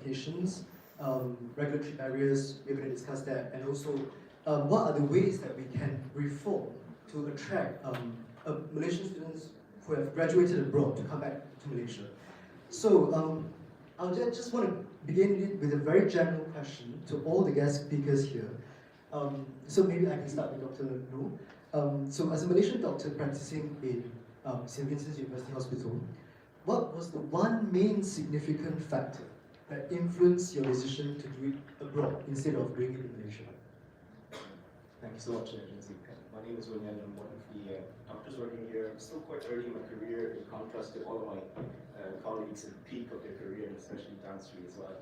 qualifications, regulatory barriers, we're going to discuss that, and also what are the ways that we can reform to attract Malaysian students who have graduated abroad to come back to Malaysia. So I'll just want to begin with a very general question to all the guest speakers here. So maybe I can start with Dr. Loh. So as a Malaysian doctor practicing in St. Vincent's University Hospital, what was the one main significant factor that influenced your decision to do it abroad instead of doing it in Malaysia? Thank you so much, Agency. My name is William. I'm one of the doctors working here. I'm still quite early in my career, in contrast to all of my colleagues at the peak of their career, and especially dentistry as well.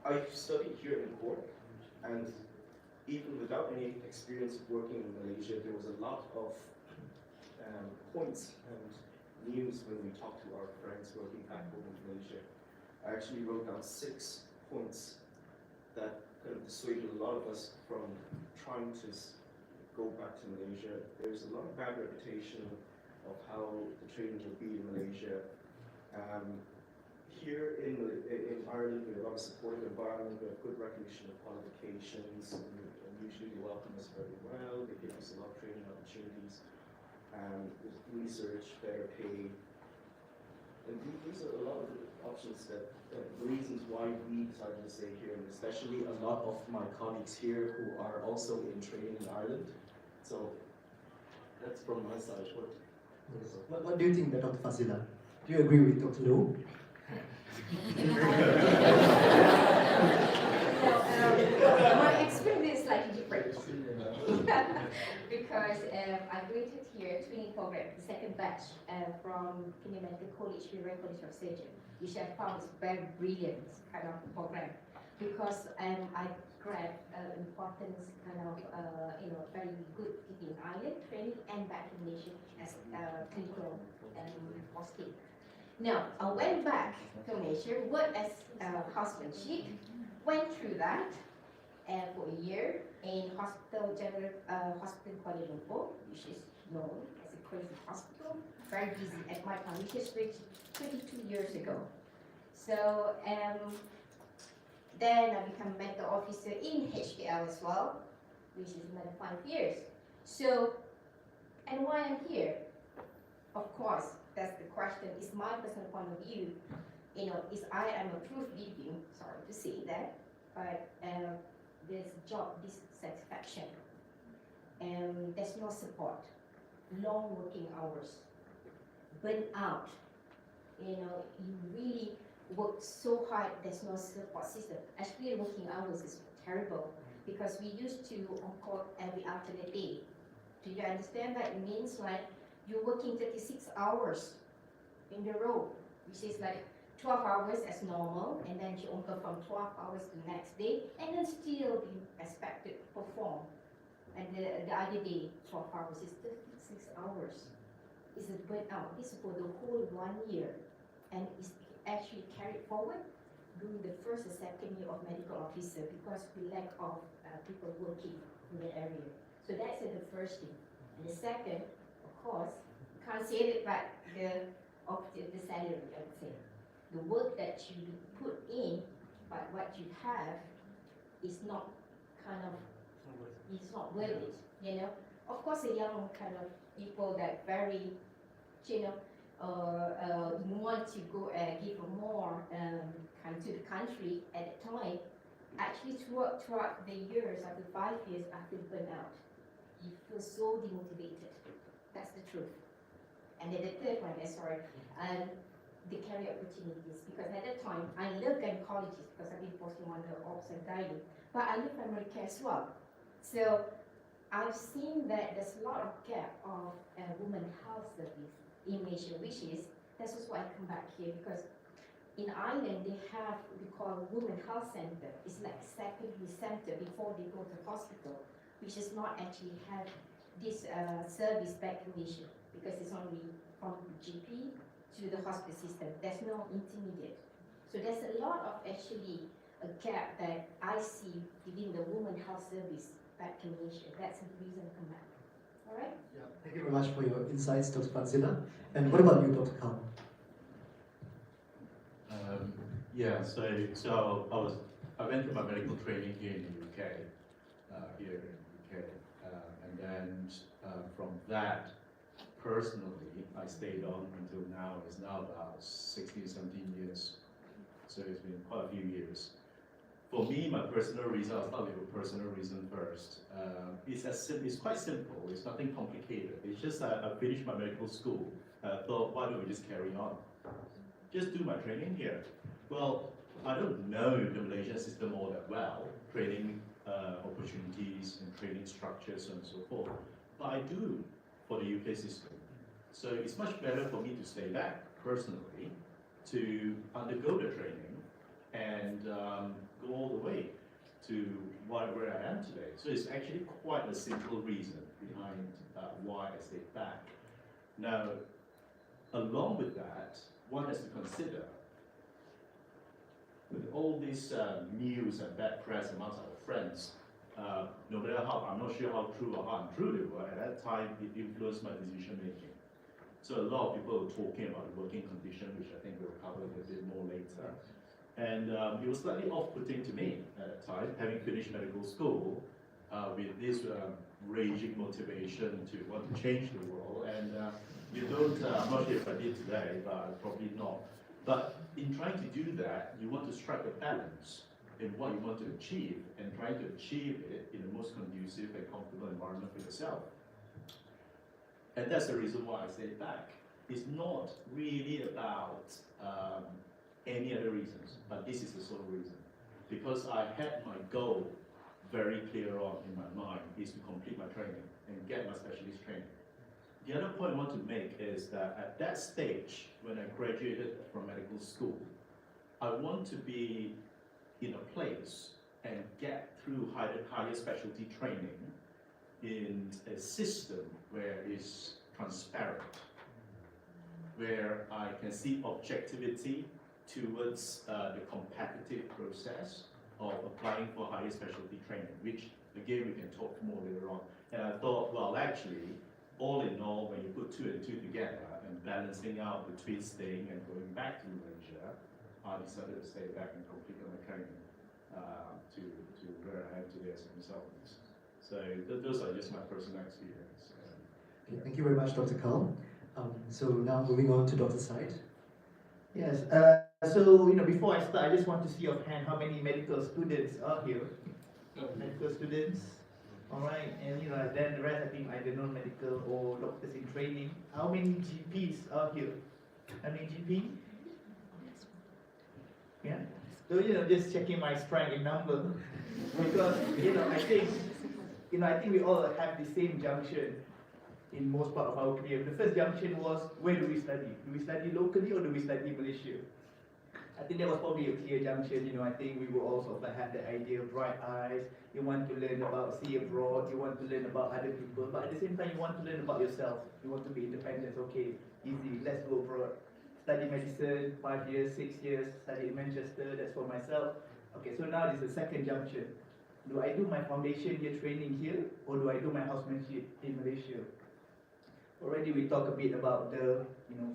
I studied here in Cork, and even without any experience working in Malaysia, there was a lot of points and news when we talked to our friends working back home in Malaysia. I actually wrote down 6 points that kind of dissuaded a lot of us from trying to go back to Malaysia. There's a lot of bad reputation of how the training will be in Malaysia. Here in Ireland, we have a lot of supportive environment, we have good recognition of qualifications, and usually they welcome us very well, they give us a lot of training opportunities, there's research, better pay. And these are a lot of the options that, the reasons why we decided to stay here, and especially a lot of my colleagues here who are also in training in Ireland. So that's from my side. What do you think, Dr. Fazila? Do you agree with Dr. Loh? My experience is slightly different because I graduated here training program, the second batch from Kenya Medical College, Victoria College of Surgeon, which I found is very brilliant kind of program because I grabbed important kind of very good in Ireland training and back in Malaysia as clinical hosting. Now, I went back to Malaysia, worked as housemanship, went through that for a year in General Hospital Kuala Lumpur, which is known as a crazy hospital, very busy at my time, which is reached 22 years ago. So then I became medical officer in HKL as well, which is another 5 years. So, and why I'm here? Of course, that's the question, is my personal point of view, is I am a proof living, sorry to say that, but there's job dissatisfaction, and there's no support, long working hours, burnt out, you really work so hard, there's no support system. Actually, working hours is terrible, because we used to on call every alternate day. Do you understand that? It means like, you're working 36 hours in a row, which is like 12 hours as normal, and then you only go from 12 hours to the next day, and then still be expected to perform. And the other day, 12 hours is 36 hours. It's a burnout. This is for the whole 1 year, and it's actually carried forward during the first and second year of medical officer because we lack of people working in the area. So that's the first thing. And the second, of course, can't say it, but the salary, I would say. The work that you put in, but what you have is not it's not worth it, Of course, a young kind of people that very, want to go and give more to the country at the time, actually throughout the years, after 5 years, after burnout, you feel so demotivated. That's the truth. And then the third one, the career opportunities, because at that time, I love gynecology because I've been posting on the obs and gynae, but I love primary care as well. So I've seen that there's a lot of gap of women health service in Malaysia, that's also why I come back here, because in Ireland, they have what we call a women health center. It's like a secondary center before they go to hospital, which does not actually have this service back in Malaysia, because it's only from GP to the hospital system. There's no intermediate. So there's a lot of actually a gap that I see within the women health service back in Malaysia. That's the reason to come back. All right? Yeah, thank you very much for your insights, Dr. Fazila. And what about you, Dr. Khan? Yeah, I went through my medical training here in the UK, and then from that, personally, I stayed on until now. It's now about 16, 17 years, so it's been quite a few years. For me, my personal reason, I'll start with a personal reason first. It's quite simple, it's nothing complicated. It's just I finished my medical school. I thought, why don't we just carry on? Just do my training here. Well, I don't know the Malaysian system all that well, training opportunities and training structures and so forth, but I do for the UK system. So it's much better for me to stay back personally, to undergo the training and go all the way to where I am today. So it's actually quite a simple reason behind why I stayed back. Now, along with that, one has to consider with all these news and bad press amongst our friends, no matter how, I'm not sure how true or how untrue they were, at that time it influenced my decision making. So a lot of people were talking about the working condition, which I think we'll cover a bit more later. And it was slightly off-putting to me at that time, having finished medical school, with this raging motivation to want to change the world. And you don't, I'm not sure if I did today, but probably not. But in trying to do that, you want to strike a balance in what you want to achieve and trying to achieve it in the most conducive and comfortable environment for yourself. And that's the reason why I stayed back. It's not really about any other reasons, but this is the sole reason. Because I had my goal very clear on in my mind is to complete my training and get my specialist training. The other point I want to make is that at that stage, when I graduated from medical school, I want to be in a place and get through higher specialty training in a system where it's transparent, where I can see objectivity towards the competitive process of applying for higher specialty training, which again we can talk more later on. And I thought, well, actually, all in all, when you put two and two together and balancing out between staying and going back to Malaysia, I decided to stay back and complete my training to where I am today as a consultant. So those are just my personal experience. Okay, thank you very much, Dr. Carl. So now moving on to Dr. Said. Yes, so before I start, I just want to see offhand how many medical students are here. Medical students, all right, and then the rest I think either non-medical or doctors in training. How many GPs are here? How many GP? Yeah. So just checking my strength in number because I think we all have the same junction in most part of our career. The first junction was, where do we study? Do we study locally or do we study Malaysia? I think that was probably a clear junction. I think we will also have the idea of bright eyes. You want to learn about sea abroad. You want to learn about other people, but at the same time, you want to learn about yourself. You want to be independent. Okay, easy. Let's go abroad. Study medicine, 5 years, 6 years. Study in Manchester. That's for myself. Okay, so now this is the second junction. Do I do my foundation year training here, or do I do my housemanship in Malaysia? Already we talk a bit about the,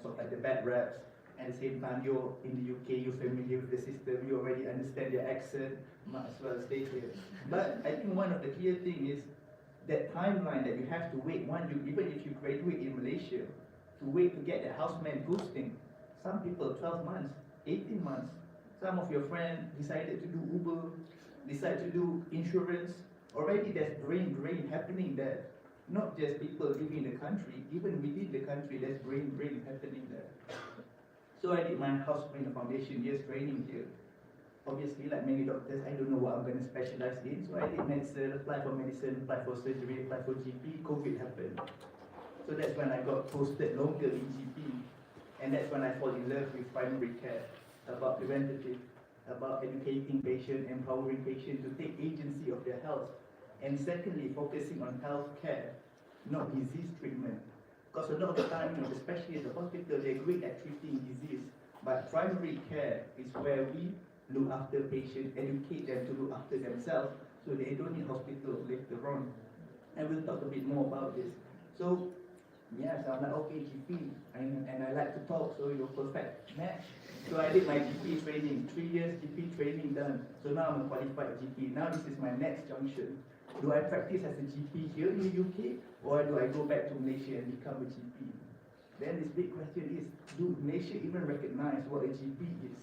sort of like the bad raps. At the same time, you're in the UK, you're familiar with the system, you already understand their accent, might as well stay here. But I think one of the clear things is that timeline that you have to wait. Even if you graduate in Malaysia, to wait to get the houseman posting. Some people 12 months, 18 months. Some of your friends decided to do Uber, decide to do insurance. Already there's brain drain happening there. Not just people living in the country, even within the country, there's brain drain happening there. So I did my foundation years training here. Obviously, like many doctors, I don't know what I'm going to specialize in. So I did medicine, apply for medicine, apply for surgery, apply for GP. COVID happened. So that's when I got posted longer in GP. And that's when I fall in love with primary care, about preventative, about educating patients, empowering patients to take agency of their health. And secondly, focusing on health care, not disease treatment. Because a lot of the time, especially at the hospital, they're great at treating disease. But primary care is where we look after patients, educate them to look after themselves, so they don't need hospital later on. And we'll talk a bit more about this. So Yes, I'm like, okay, GP, and I like to talk, so you're perfect match. So I did my GP training, 3 years GP training done. So now I'm a qualified GP. Now this is my next junction. Do I practice as a GP here in the UK, or do I go back to Malaysia and become a GP? Then this big question is, do Malaysia even recognize what a GP is?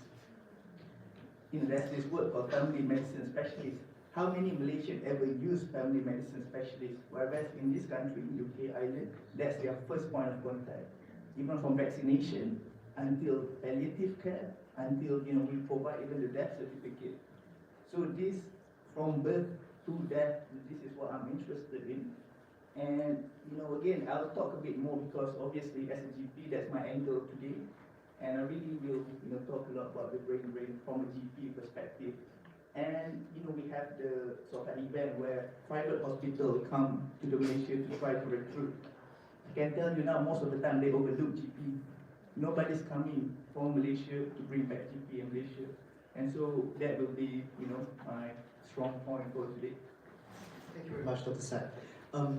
You know, there's this word called family medicine specialist. How many Malaysians ever use family medicine specialists? Whereas in this country, in UK, Ireland, that's their first point of contact. Even from vaccination until palliative care, until we provide even the death certificate. So this, from birth to death, this is what I'm interested in. And again, I'll talk a bit more because obviously as a GP, that's my angle today. And I really will talk a lot about the brain drain from a GP perspective. And we have the sort of event where private hospitals come to the Malaysia to try to recruit. I can tell you now, most of the time they overlook GP. Nobody's coming from Malaysia to bring back GP in Malaysia. And so that will be, my strong point for today. Thank you very much, Dr. Sack.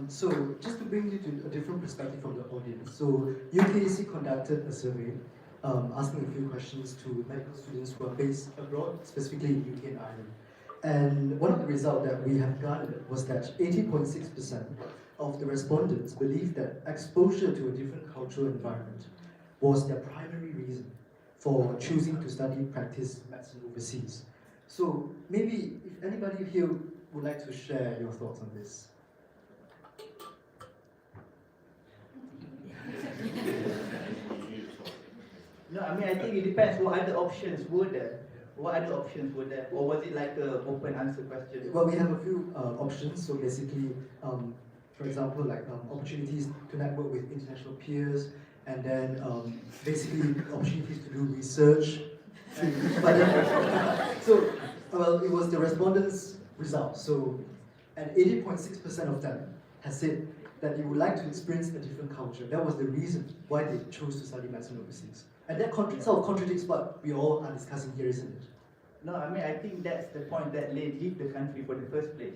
So just to bring you to a different perspective from the audience. So UKEC conducted a survey asking a few questions to medical students who are based abroad, specifically in UK and Ireland. And one of the results that we have garnered was that 80.6% of the respondents believe that exposure to a different cultural environment was their primary reason for choosing to study practice medicine overseas. So maybe if anybody here would like to share your thoughts on this. No, I mean, I think it depends what other options were there. What other options were there? Or was it like an open answer question? Well, we have a few options. So basically, for example, like opportunities to network with international peers, and then basically opportunities to do research. But then, so, well, it was the respondents' results. So, and 80.6% of them has said that they would like to experience a different culture. That was the reason why they chose to study medicine overseas. And that sort of contradicts what we all are discussing here, isn't it? No, I mean, I think that's the point that they leave the country for the first place.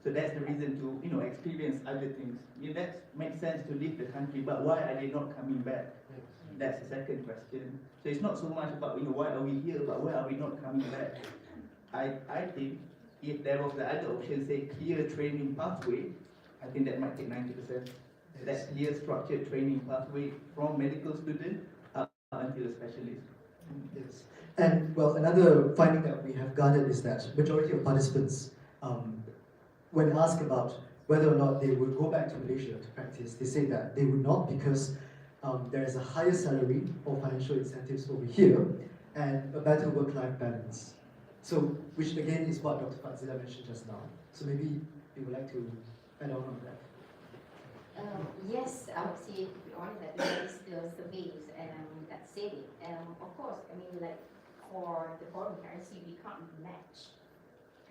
So that's the reason to, experience other things. That makes sense to leave the country, but why are they not coming back? That's the second question. So it's not so much about, why are we here, but why are we not coming back? I think if there was the other option, say clear training pathway, I think that might take 90%. That clear structured training pathway from medical student up until a specialist. Yes. And well, another finding that we have garnered is that majority of participants, when asked about whether or not they would go back to Malaysia to practice, they say that they would not because there is a higher salary or financial incentives over here and a better work-life balance. So, which again is what Dr. Fadzila mentioned just now. So maybe you would like to add on that. Yes, I would say, to be honest, that there is still surveys that say it. Of course, I mean, like for the foreign currency, we can't match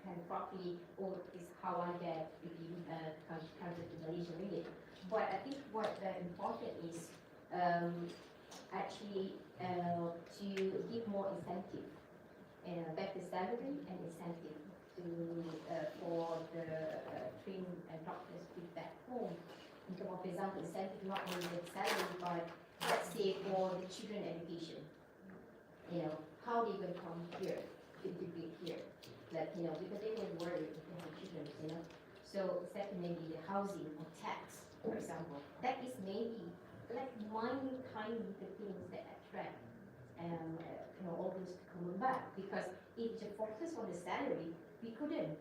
and properly, or is how I get if you convert to Malaysian ringgit. But I think what important is actually to give more incentive, better salary and incentive to for the trained doctors to be back home. In terms of, for example, incentive not only the salary, but let's say for the children education. How they will come here to integrate here. Like, because they will worry if they have children, So second, maybe the housing or tax, for example. That is maybe like minor tiny little things that attract all those to come back. Because if you focus on the salary, we couldn't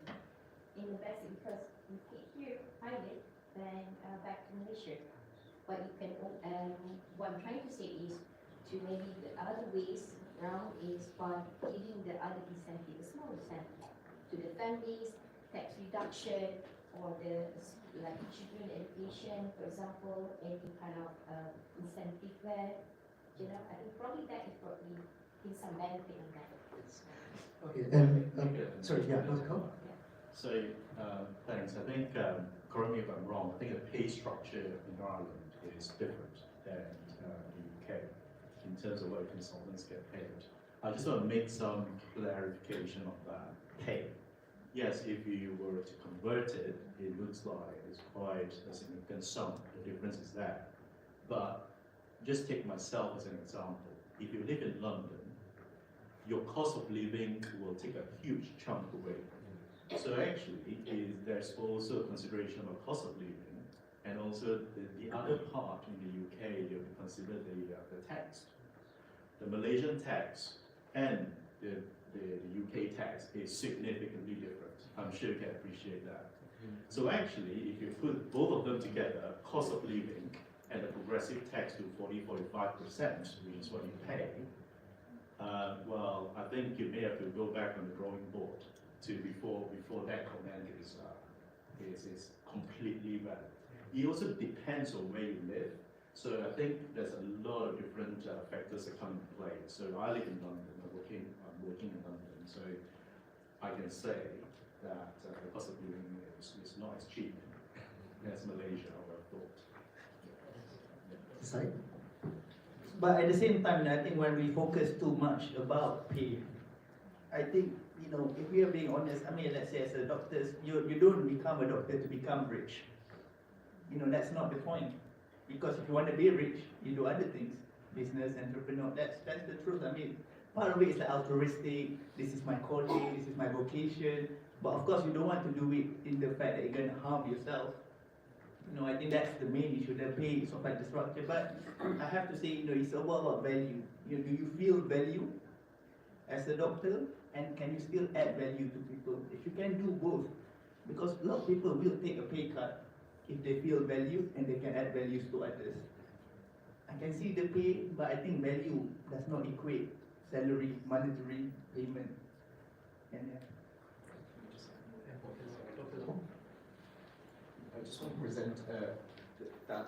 invest it because we pay here, private, then back to Malaysia. But you can, what I'm trying to say is to maybe the other ways around is by giving the other incentive, a small incentive to the families, tax reduction, or the like children education, for example, any kind of incentive there. I think probably that is probably in some benefit on that. Okay, and sorry, yeah, Dr. Koh? So, thanks. I think, correct me if I'm wrong, I think the pay structure in Ireland is different than the UK in terms of what consultants get paid. I just want to make some clarification on that pay. Yes, if you were to convert it, it looks like it's quite a significant sum. The difference is there. But just take myself as an example. If you live in London, your cost of living will take a huge chunk away. So actually, there's also a consideration of cost of living, and also the other part in the UK, you have to consider the tax. The Malaysian tax and the UK tax is significantly different. I'm sure you can appreciate that. So actually, if you put both of them together, cost of living and the progressive tax to 40–45%, which is what you pay, well, I think you may have to go back on the drawing board before that comment is completely valid. It also depends on where you live. So I think there's a lot of different factors that come into play. So I live in London. I'm working in London. So I can say that the cost of living is not as cheap as Malaysia, I would have thought. Sorry? But at the same time, I think when we focus too much about pay, I think, if we are being honest, I mean, let's say as a doctor, you don't become a doctor to become rich. That's not the point. Because if you want to be rich, you do other things. Business, entrepreneur, that's the truth. I mean, part of it is altruistic, this is my calling, this is my vocation. But of course, you don't want to do it in the fact that you're going to harm yourself. I think that's the main issue, the pay is sort of like the structure. But I have to say, it's all about value. Do you feel value as a doctor? And can you still add value to people? If you can do both, because a lot of people will take a pay cut if they feel value and they can add values to others. I can see the pay, but I think value does not equate salary, monetary payment. And I just want to present that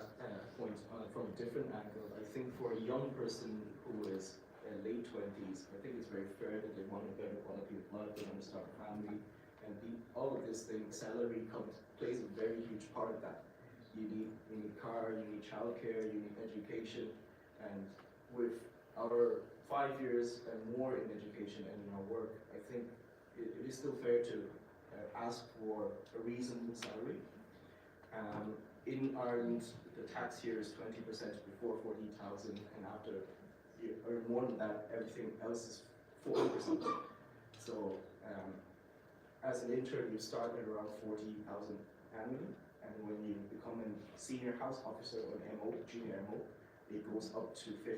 point from a different angle. I think for a young person who is late 20s, I think it's very fair that they want a better quality of life, they want to start a family, and all of this thing, salary plays a very huge part of that. You need car, you need childcare, you need education, and with our 5 years and more in education and in our work, I think it is still fair to ask for a reasonable salary. In Ireland, the tax here is 20% before 40,000, and after you earn more than that, everything else is 40%. So, as an intern, you start at around 40,000 annually, and when you become a senior house officer or an MO, junior MO, it goes up to 50,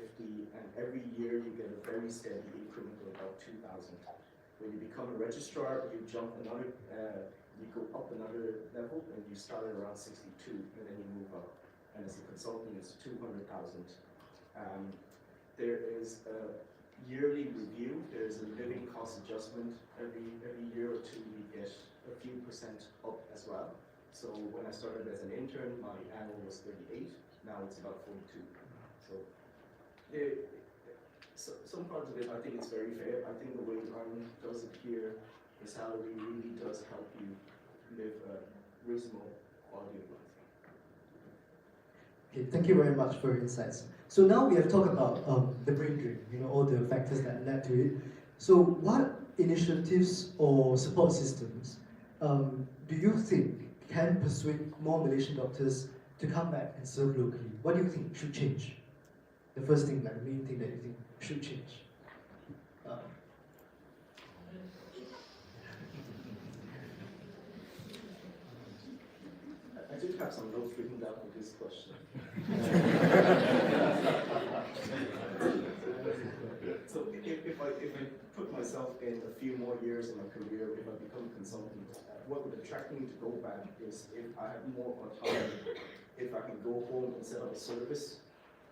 and every year you get a very steady increment of about 2,000. When you become a registrar, you jump another, you go up another level, and you start at around 62, and then you move up. And as a consultant, it's 200,000. There is a yearly review. There's a living cost adjustment every year or two. We get a few percent up as well. So when I started as an intern, my annual was 38. Now it's about 42. So some parts of it, I think it's very fair. I think the way Ireland does it here, the salary really does help you live a reasonable quality of life. Okay, thank you very much for your insights. So now we have talked about the brain drain, all the factors that led to it. So what initiatives or support systems do you think can persuade more Malaysian doctors to come back and serve locally? What do you think should change? The first thing, like the main thing that you think should change. I did have some notes written down for this question. So if I put myself in a few more years in my career, if I become a consultant, what would attract me to go back is if I have more autonomy, if I can go home and set up a service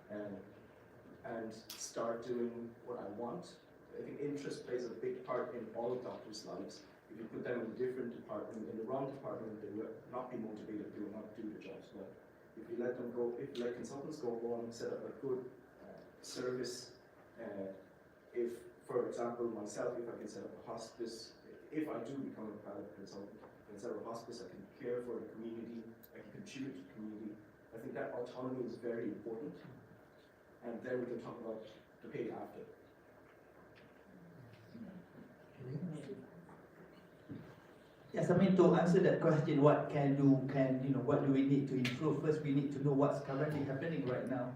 and start doing what I want. I think interest plays a big part in all doctors' lives. If you put them in a different department, in the wrong department, they will not be motivated, they will not do the jobs well. If you let them go, if you let consultants go on, set up a good service, if, for example, myself, if I can set up a hospice, if I do become a private consultant, I can set up a hospice, I can care for the community, I can contribute to the community. I think that autonomy is very important. And then we can talk about the pay after. Yes, I mean, to answer that question, what what do we need to improve? First, we need to know what's currently happening right now.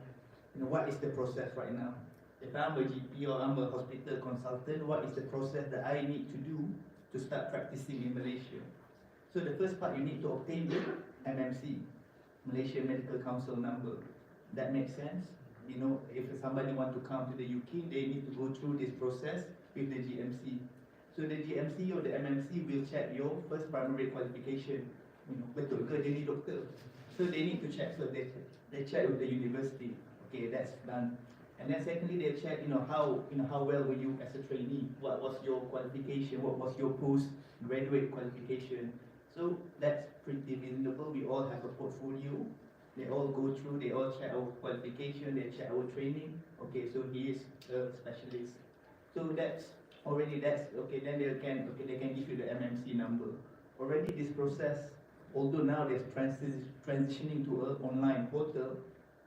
What is the process right now? If I'm a GP or I'm a hospital consultant, what is the process that I need to do to start practicing in Malaysia? So the first part, you need to obtain the MMC, Malaysia Medical Council number. That makes sense? If somebody want to come to the UK, they need to go through this process with the GMC. So the GMC or the MMC will check your first primary qualification. Betul ke jadi doktor? So they need to check. So they check with the university. Okay, that's done. And then secondly, they check, how well were you as a trainee? What was your qualification? What was your postgraduate qualification? So that's pretty reasonable. We all have a portfolio. They all go through. They all check our qualification. They check our training. Okay, so he is a specialist. So that's okay. Then they can give you the MMC number. Already this process, although now they're transitioning to an online portal,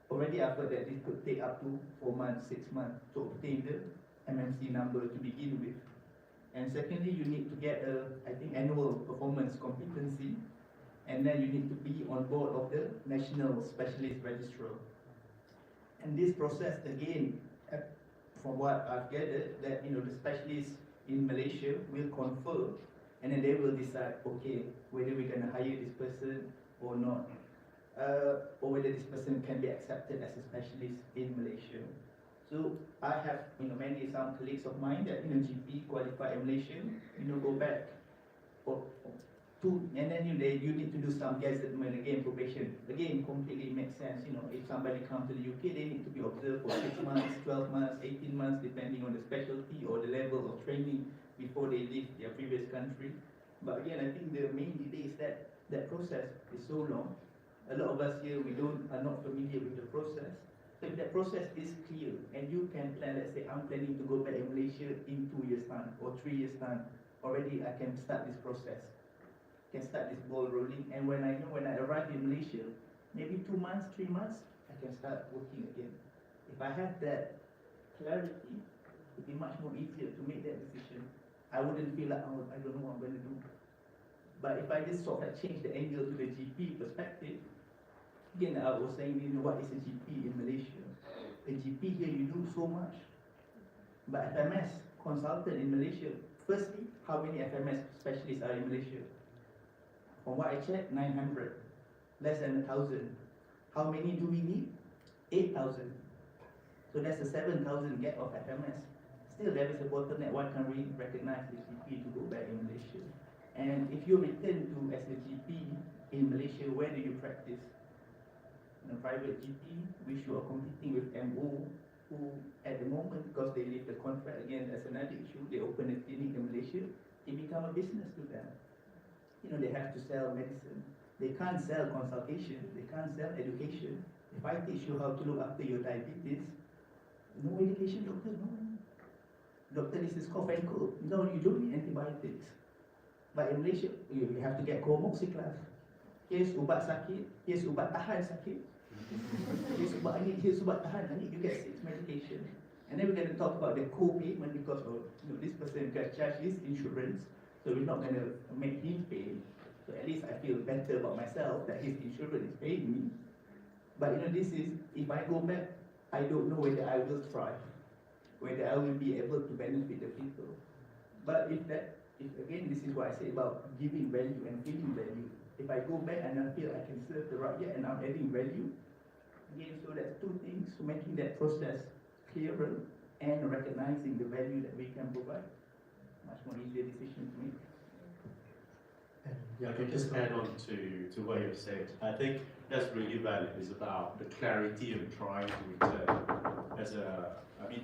already after that it could take up to 4 months, 6 months to obtain the MMC number to begin with. And secondly, you need to get annual performance competency, and then you need to be on board of the National Specialist Registrar. And this process again, from what I've gathered, that the specialists in Malaysia will confer, and then they will decide, okay, whether we're going to hire this person or not, or whether this person can be accepted as a specialist in Malaysia. So I have some colleagues of mine that GP qualified in Malaysia, go back and then you need to do some gazettement again, probation. Again, completely makes sense. If somebody comes to the UK, they need to be observed for 6 months, 12 months, 18 months, depending on the specialty or the level of training before they leave their previous country. But again, I think the main delay is that process is so long. A lot of us here, are not familiar with the process. So if that process is clear and you can plan, let's say I'm planning to go back in Malaysia in 2 years' time or 3 years' time, already I can start this process, can start this ball rolling. And when I arrive in Malaysia, maybe 2 months, 3 months, I can start working again. If I have that clarity, it'd be much more easier to make that decision. I wouldn't feel like, oh, I don't know what I'm going to do. But if I just sort of change the angle to the GP perspective, again, I was saying, what is a GP in Malaysia? A GP here, you do so much. But FMS consultant in Malaysia, firstly, how many FMS specialists are in Malaysia? From what I checked, 900, less than 1,000. How many do we need? 8,000. So that's a 7,000 gap of FMS. Still, there is a bottleneck. Why can't we recognize the GP to go back in Malaysia? And if you return to as a GP in Malaysia, where do you practice? In a private GP, which you are competing with MO, who at the moment, because they leave the contract, again, that's another issue, they open a clinic in Malaysia, it become a business to them. They have to sell medicine. They can't sell consultation. They can't sell education. If I teach you how to look after your diabetes, no education, doctor, no. Doctor, this is cough and cold. No, you don't need antibiotics. But in Malaysia, you have to get Comoxiclav. Here's ubat sakit, here's ubat tahan sakit. Here's ubat angin, here's ubat tahan angin. You get 6 medication. And then we're going to talk about the co-payment because this person got charged his insurance. So we're not going to make him pay. So at least I feel better about myself that his insurance is paying me. But this is, if I go back, I don't know whether I will thrive, whether I will be able to benefit the people. But if again, this is what I say about giving value and feeling value. If I go back and I feel I can serve the rakyat and I'm adding value, again, so that's 2 things, making that process clearer and recognizing the value that we can provide. Much more easier decision to make. Yeah, I can just add on to what you've said. I think that's really valid. It's about the clarity of trying to return.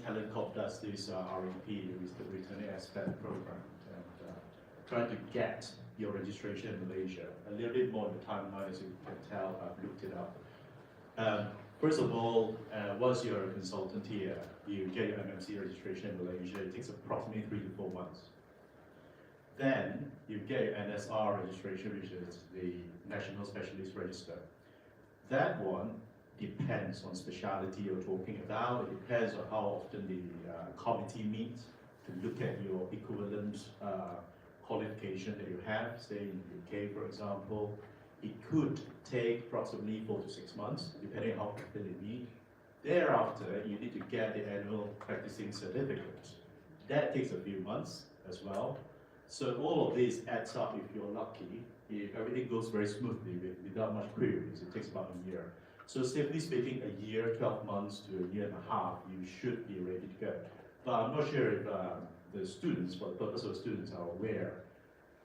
Talent Corp does this REP, the Returning Expat program, and trying to get your registration in Malaysia. A little bit more of the timeline, as you can tell, I've looked it up. First of all, once you're a consultant here, you get your MMC registration in Malaysia. It takes approximately 3 to 4 months. Then you get your NSR registration, which is the National Specialist Register. That one depends on specialty you're talking about. It depends on how often the committee meets to look at your equivalent qualification qualification that you have, say in the UK, for example, it could take approximately 4 to 6 months, depending on how quickly they need. Thereafter, you need to get the annual practicing certificate. That takes a few months as well. So all of this adds up if you're lucky. If everything goes very smoothly without much queries, it takes about a year. So safely speaking, a year, 12 months to a year and a half, you should be ready to go. But I'm not sure if the students, for the purpose of the students, are aware,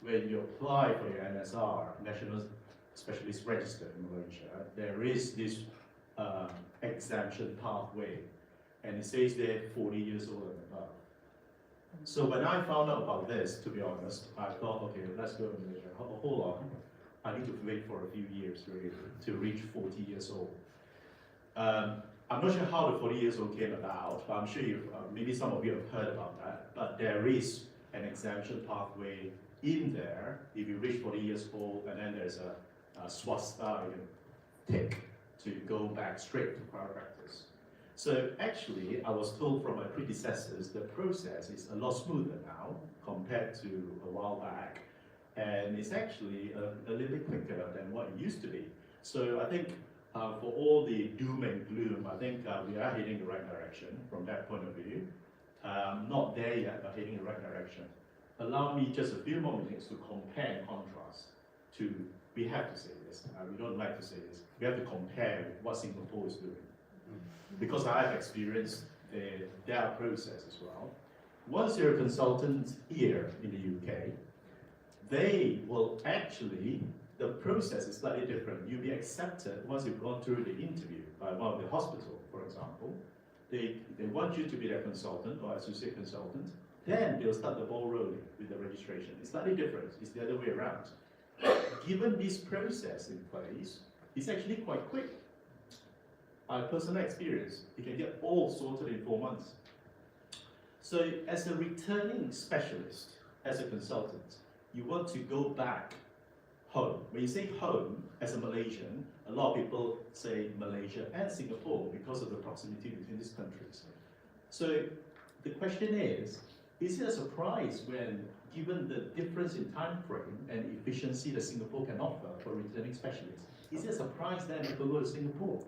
when you apply for your NSR, National Specialist Register in Malaysia, there is this exemption pathway, and it says they're 40 years old and above. So when I found out about this, to be honest, I thought, okay, let's go to Malaysia. Hold on, I need to wait for a few years really to reach 40 years old. I'm not sure how the 40 years old came about, but I'm sure maybe some of you have heard about that. But there is an exemption pathway in there if you reach 40 years old, and then there's a swasta you can tick to go back straight to private practice. So actually, I was told from my predecessors, the process is a lot smoother now compared to a while back, and it's actually a little bit quicker than what it used to be. So I think for all the doom and gloom, I think we are heading the right direction from that point of view. Not there yet, but heading the right direction. Allow me just a few more minutes to compare and contrast to, we have to say this, we don't like to say this, we have to compare with what Singapore is doing. Because I have experienced their process as well. Once you're a consultant here in the UK, they will actually, the process is slightly different. You'll be accepted once you've gone through the interview by one of the hospital, for example. They want you to be their consultant or associate consultant. Then they'll start the ball rolling with the registration. It's slightly different. It's the other way around. Given this process in place, it's actually quite quick. By personal experience, you can get all sorted in 4 months. So as a returning specialist, as a consultant, you want to go back home. When you say home, as a Malaysian, a lot of people say Malaysia and Singapore because of the proximity between these countries. So the question is it a surprise when, given the difference in time frame and efficiency that Singapore can offer for returning specialists, is it a surprise then if people go to Singapore?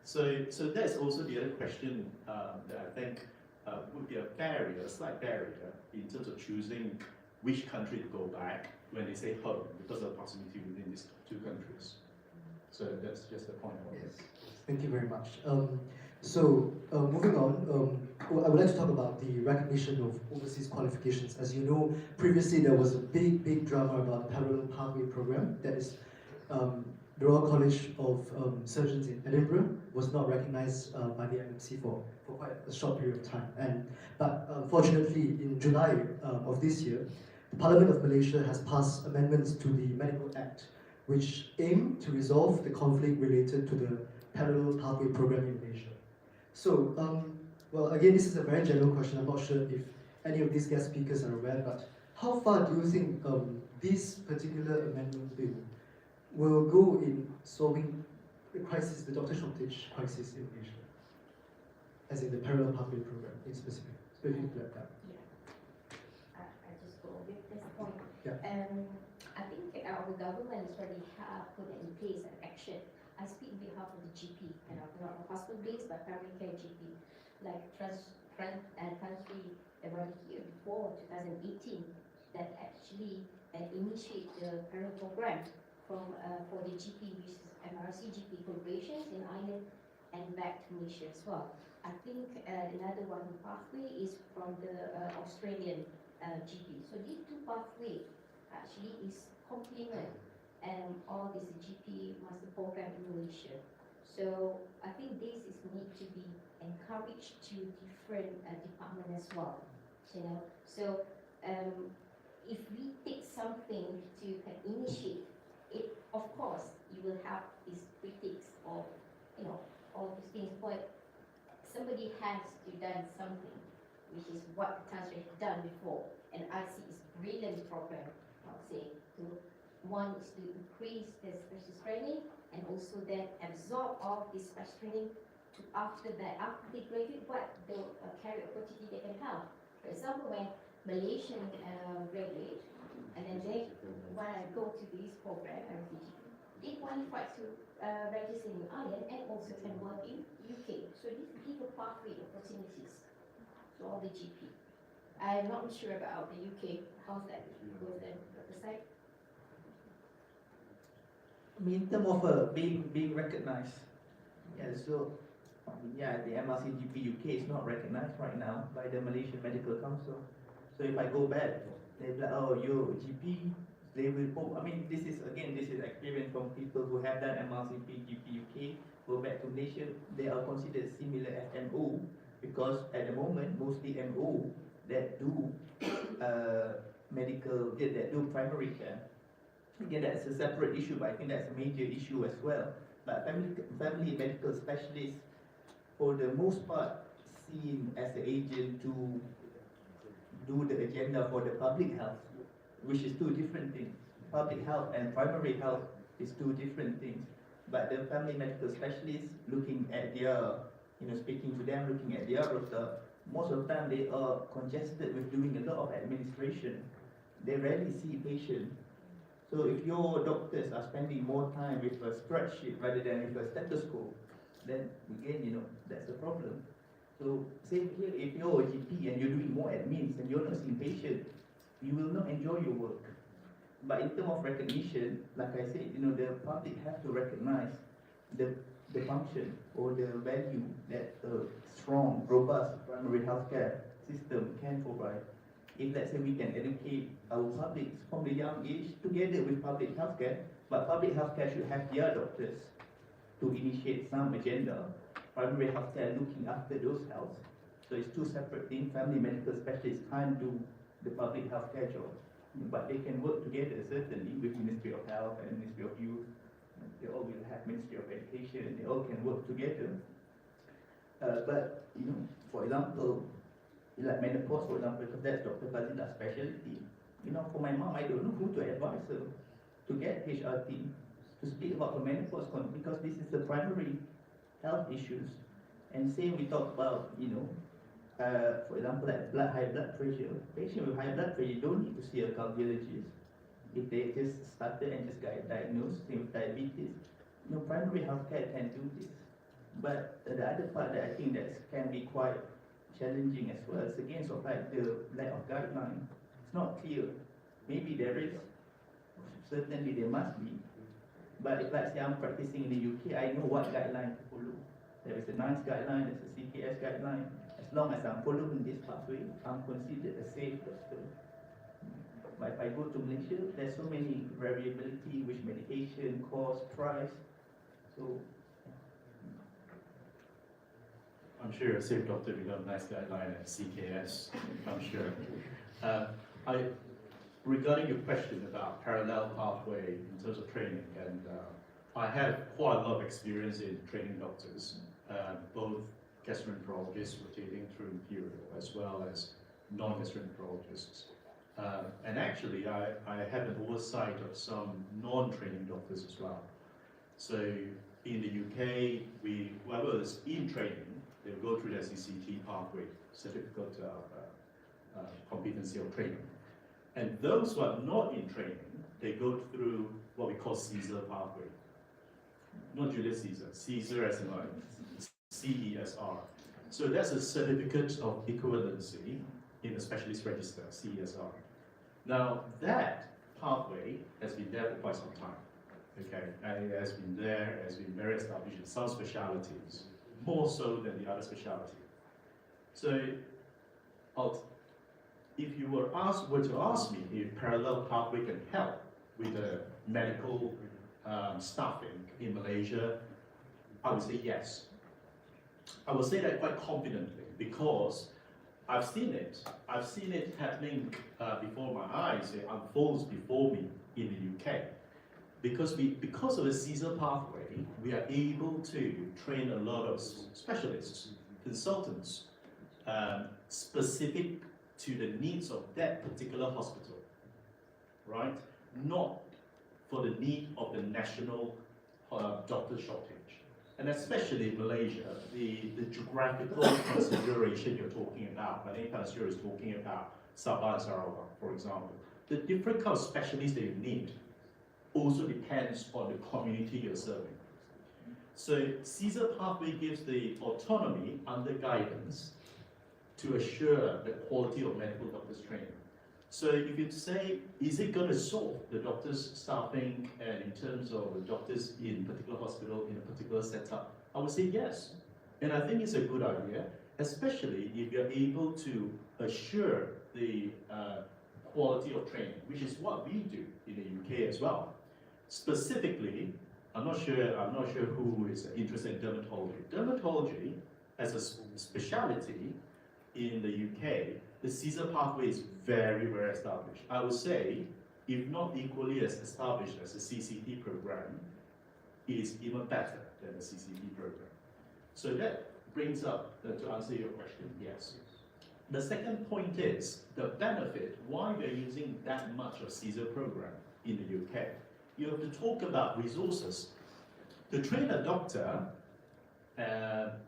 So that's also the other question that I think would be a barrier, a slight barrier, in terms of choosing which country to go back when they say home, because of the proximity within these two countries. So that's just the point on this. Thank you very much. Moving on, I would like to talk about the recognition of overseas qualifications. As you know, previously there was a big drama about the parallel pathway program. That is, the Royal College of Surgeons in Edinburgh was not recognized by the MMC for quite a short period of time. But fortunately, in July of this year, the Parliament of Malaysia has passed amendments to the Medical Act, which aim to resolve the conflict related to the parallel pathway program in Malaysia. So, well, again, this is a very general question. I'm not sure if any of these guest speakers are aware, but how far do you think this particular amendment bill will go in solving the crisis, the doctor shortage crisis in Malaysia, as in the parallel pathway program in specific to that? Yeah, I just go with this point. Yeah. I think our government already have put in place an action. I speak on behalf of the GP, and I'm not hospital-based, but primary care GP, like country already here before 2018, that actually initiate the parallel program from for the GP, which is MRC GP corporations in Ireland and back to Malaysia as well. I think another one pathway is from the Australian GP. So these two pathways actually is complement all this GP master program in Malaysia. So I think this is need to be encouraged to different department as well. You know, so if we take something to initiate it, of course you will have these critics of, you know, all these things, but somebody has to done something, which is what the country has done before, and I see it's brilliant program. I'll say one is to increase the specialist training and also then absorb all this specialist training to after that, after they graduate, what the career opportunity they can have. For example, when Malaysian graduate go to this program, MCG, they qualify to register in Ireland and also can work in UK. So this gives a pathway opportunities to all the GP. I'm not sure about the UK. How's that with them, Dr. Syed? I mean, in terms of being recognized, yeah, so yeah, the MRCGP UK is not recognized right now by the Malaysian Medical Council. So if I go back, they're like, oh, you're a GP, they will hope. I mean, this is experience from people who have done MRCP, GP UK, go back to Malaysia, they are considered similar as MO, because at the moment, mostly MO that do that do primary care. Again, that's a separate issue, but I think that's a major issue as well. But family medical specialists, for the most part, seen as an agent to do the agenda for the public health, which is two different things. Public health and primary health is two different things. But the family medical specialists, looking at their, speaking to them, looking at their rota, most of the time they are congested with doing a lot of administration. They rarely see patients. So if your doctors are spending more time with a spreadsheet rather than with a stethoscope, then again, that's a problem. So same here, if you're a GP and you're doing more admins and you're not seeing patients, you will not enjoy your work. But in terms of recognition, like I said, the public have to recognize the function or the value that a strong, robust primary healthcare system can provide. If let's say we can educate our public from the young age together with public healthcare, but public healthcare should have their doctors to initiate some agenda, primary healthcare looking after those health. So it's two separate things. Family medical specialists can't do the public healthcare job, but they can work together certainly with Ministry of Health and Ministry of Youth. They all will have Ministry of Education. They all can work together. But for example, like menopause, for example, because that's Dr. Fazila's specialty. For my mom, I don't know who to advise her to get HRT to speak about her menopause because this is the primary health issues. And same we talk about, for example, like high blood pressure. Patients with high blood pressure don't need to see a cardiologist. If they just started and just got diagnosed with diabetes, primary healthcare can do this. But the other part that I think that can be quite challenging as well is against of like the lack of guideline. It's not clear. Maybe there is, certainly there must be. But if let's say I'm practicing in the UK, I know what guideline to follow. There is a NICE guideline, there's a CKS guideline. As long as I'm following this pathway, I'm considered a safe doctor. But if I go to Malaysia, there's so many variability, which medication, cost, price. So I'm sure a safe doctor will have a nice guideline at CKS, I'm sure. Regarding your question about parallel pathway in terms of training, and I have quite a lot of experience in training doctors, both gastroenterologists rotating through Imperial as well as non-gastroenterologists. And actually, I have an oversight of some non-training doctors as well. So in the UK, whoever is in training, they will go through the CCT pathway, certificate competency of training. And those who are not in training, they go through what we call Caesar pathway. Not Julius Caesar, Caesar as in like CESR. So that's a certificate of equivalency in the specialist register, CESR. Now that pathway has been there for quite some time, okay? And it has been there, has been very established in some specialities, more so than the other specialty. So if you were to ask me if parallel pathway can help with the medical staffing in Malaysia, I would say yes. I would say that quite confidently because I've seen it. I've seen it happening before my eyes. It unfolds before me in the UK. Because of the Caesar pathway, we are able to train a lot of specialists, consultants, specific to the needs of that particular hospital, right? Not for the need of the national doctor shortage. And especially in Malaysia, the geographical consideration you're talking about, Malay Pasir is talking about Sabah and Sarawak, for example, the different kind of specialists that you need also depends on the community you're serving. So Caesar pathway gives the autonomy under guidance to assure the quality of medical doctors training. So if you say, is it going to solve the doctors' staffing and in terms of the doctors in particular hospital, in a particular setup, I would say yes. And I think it's a good idea, especially if you're able to assure the quality of training, which is what we do in the UK as well. Specifically, I'm not sure who is interested in dermatology. Dermatology, as a specialty in the UK, the Caesar pathway is very, very established. I would say, if not equally as established as the CCT program, it is even better than the CCT program. So that brings up, to answer your question, yes. The second point is the benefit, why we're using that much of Caesar program in the UK. You have to talk about resources. To train a doctor,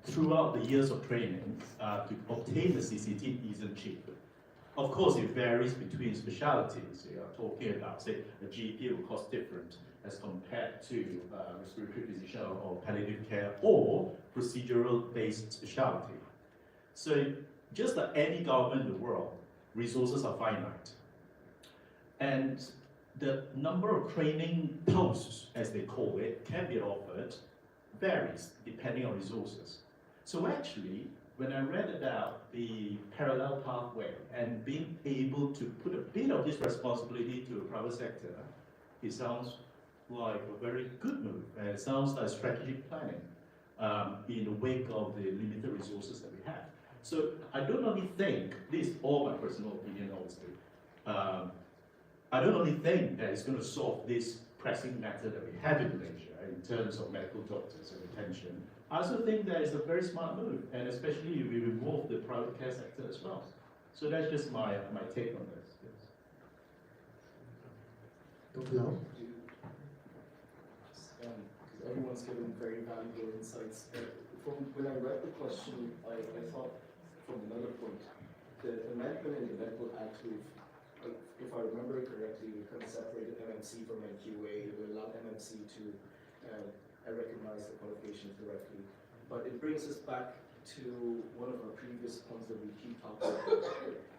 throughout the years of training, to obtain the CCT isn't cheap. Of course, it varies between specialties. You are talking about, say, a GP will cost different as compared to respiratory physician or palliative care or procedural-based specialty. So, just like any government in the world, resources are finite. And the number of training posts, as they call it, can be offered varies depending on resources. So actually, when I read about the parallel pathway and being able to put a bit of this responsibility to the private sector, it sounds like a very good move. And it sounds like strategic planning in the wake of the limited resources that we have. So I don't only think, this is all my personal opinion obviously, I don't only think that it's going to solve this pressing matter that we have in Malaysia in terms of medical doctors and retention. I also think that it's a very smart move, and especially if we remove the private care sector as well. So that's just my take on this. Yes. Dr. Lau? Because everyone's given very valuable insights. When I read the question, I thought from another point, the amendment in the Medical Act, if I remember correctly, we kind of separated MMC from MQA. We allowed MMC to recognize the qualifications directly. But it brings us back to one of our previous points that we keep talking about.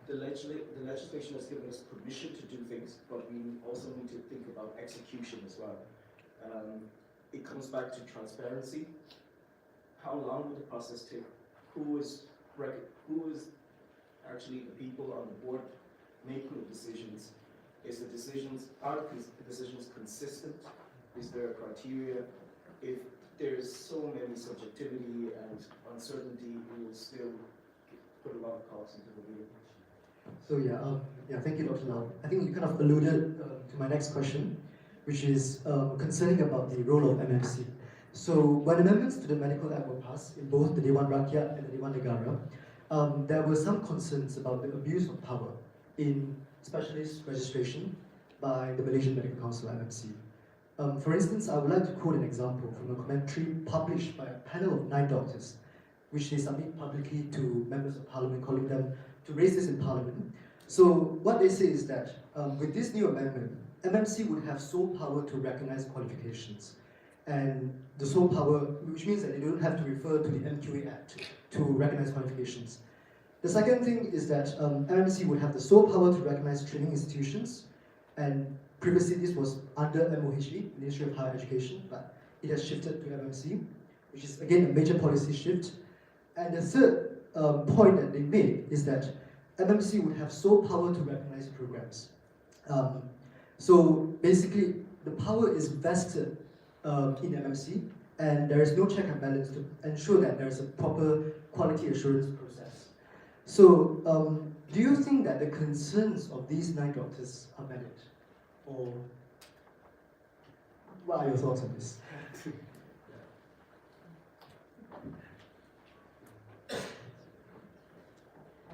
The legislation has given us permission to do things, but we also need to think about execution as well. It comes back to transparency. How long will the process take? Who is actually the people on the board making the decisions? Are the decisions consistent? Is there a criteria? If there's so many subjectivity and uncertainty, we will still put a lot of costs into the wheel. So thank you, Dr. Lau. I think you kind of alluded to my next question, which is concerning about the role of MMC. So when amendments to the Medical Act were passed in both the Dewan Rakyat and the Dewan Negara, there were some concerns about the abuse of power in specialist registration by the Malaysian Medical Council, MMC. For instance, I would like to quote an example from a commentary published by a panel of 9 doctors, which they submit publicly to members of parliament, calling them to raise this in parliament. So what they say is that with this new amendment, MMC would have sole power to recognize qualifications. And the sole power, which means that they don't have to refer to the MQA Act to recognize qualifications. The second thing is that MMC would have the sole power to recognize training institutions, and previously this was under MOHE, Ministry of Higher Education, but it has shifted to MMC, which is again a major policy shift. And the third point that they made is that MMC would have sole power to recognize programs. So basically, the power is vested in MMC, and there is no check and balance to ensure that there is a proper quality assurance process. So, do you think that the concerns of these 9 doctors are valid? Or what are your thoughts on this?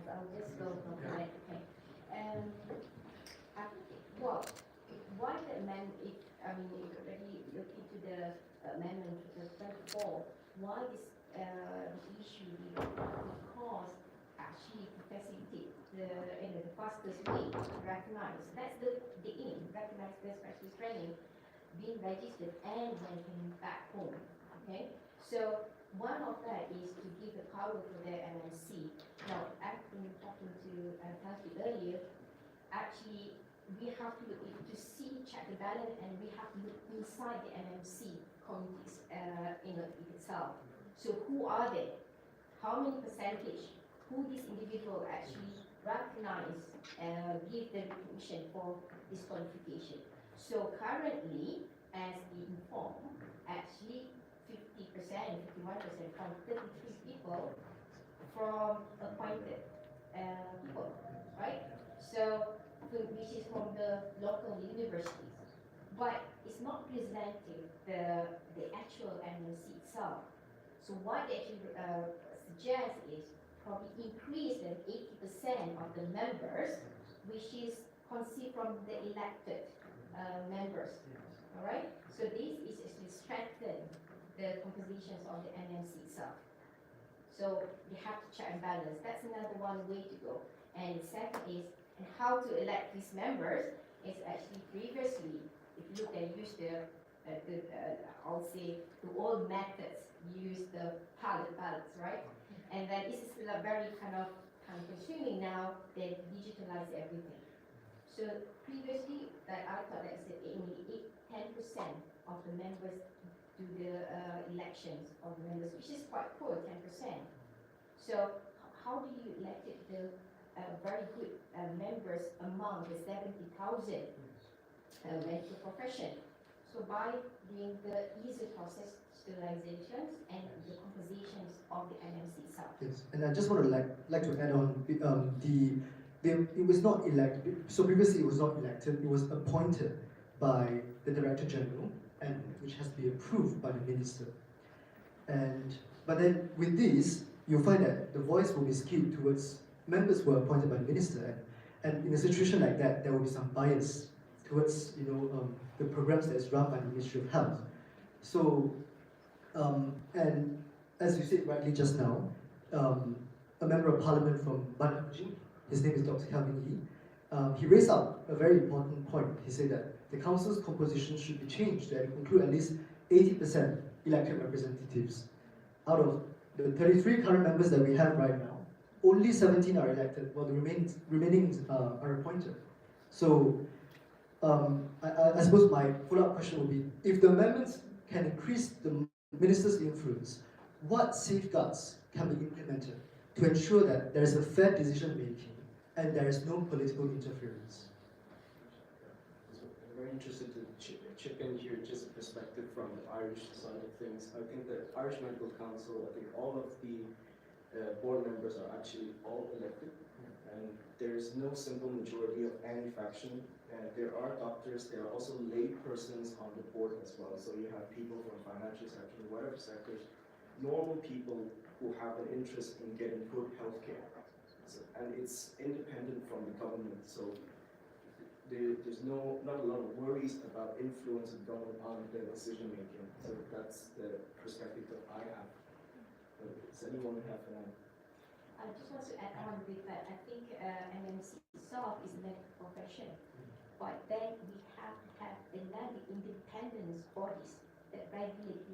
I'll just go from the next thing. I think, well, why the amendment, if already look into the amendment to the 24, why this issue? Because actually to facilitate the fastest way to recognize, that's the aim, recognize best practice training. being registered and when coming back home. Okay, so one of that is to give the power for the MMC. Now, I've been talking to Council earlier. Actually, we have to look to see, check the balance, and we have to look inside the MMC committees in itself. So who are they? How many percentage? Who this individual actually recognize, give the recognition for this qualification. So currently, as we inform, actually 50%, 51% from 33 people from appointed people, right? So, which is from the local universities. But it's not presenting the actual MNC itself. So what they actually suggest is probably increase the 80% of the members, which is conceived from the elected members. All right. So this is actually strengthen the compositions of the NMC itself. So they have to check and balance. That's another one way to go. And the second is and how to elect these members is actually previously, if you look at use I'll say the old methods, use the ballots, right? And then this is still a very kind of time consuming now. They digitalize everything. So previously, that I thought that only 10% of the members do the elections of the members, which is quite poor, 10%. So how do you elect the very good members among the 70,000 medical profession? So by doing the easy process sterilizations and the compositions of the NMC itself. Yes, and I just want to like to add on it was not elected. So previously it was not elected. It was appointed by the Director General, and which has to be approved by the Minister. But then with this, you'll find that the voice will be skewed towards members who are appointed by the Minister, and in a situation like that, there will be some bias towards the programs that is run by the Ministry of Health. So, and as you said rightly just now, a member of Parliament from Bandar, his name is Dr. Calvin Yee, he raised up a very important point. He said that the council's composition should be changed to include at least 80% elected representatives. Out of the 33 current members that we have right now, only 17 are elected, while the remaining are appointed. So, I suppose my follow-up question would be, if the amendments can increase the minister's influence, what safeguards can be implemented to ensure that there is a fair decision-making and there is no political interference? I'm very interested to chip in here just a perspective from the Irish side of things. I think the Irish Medical Council, I think all of the board members are actually all elected, and there's no simple majority of any faction. There are doctors, there are also lay persons on the board as well. So you have people from financial sector, whatever sectors, normal people who have an interest in getting good healthcare. And it's independent from the government. So there's not a lot of worries about influence of government on the decision making. So that's the perspective that I have. Does anyone have I just want to add on with that. I think MMC itself is a medical profession, but then we have to have another independent bodies that regulate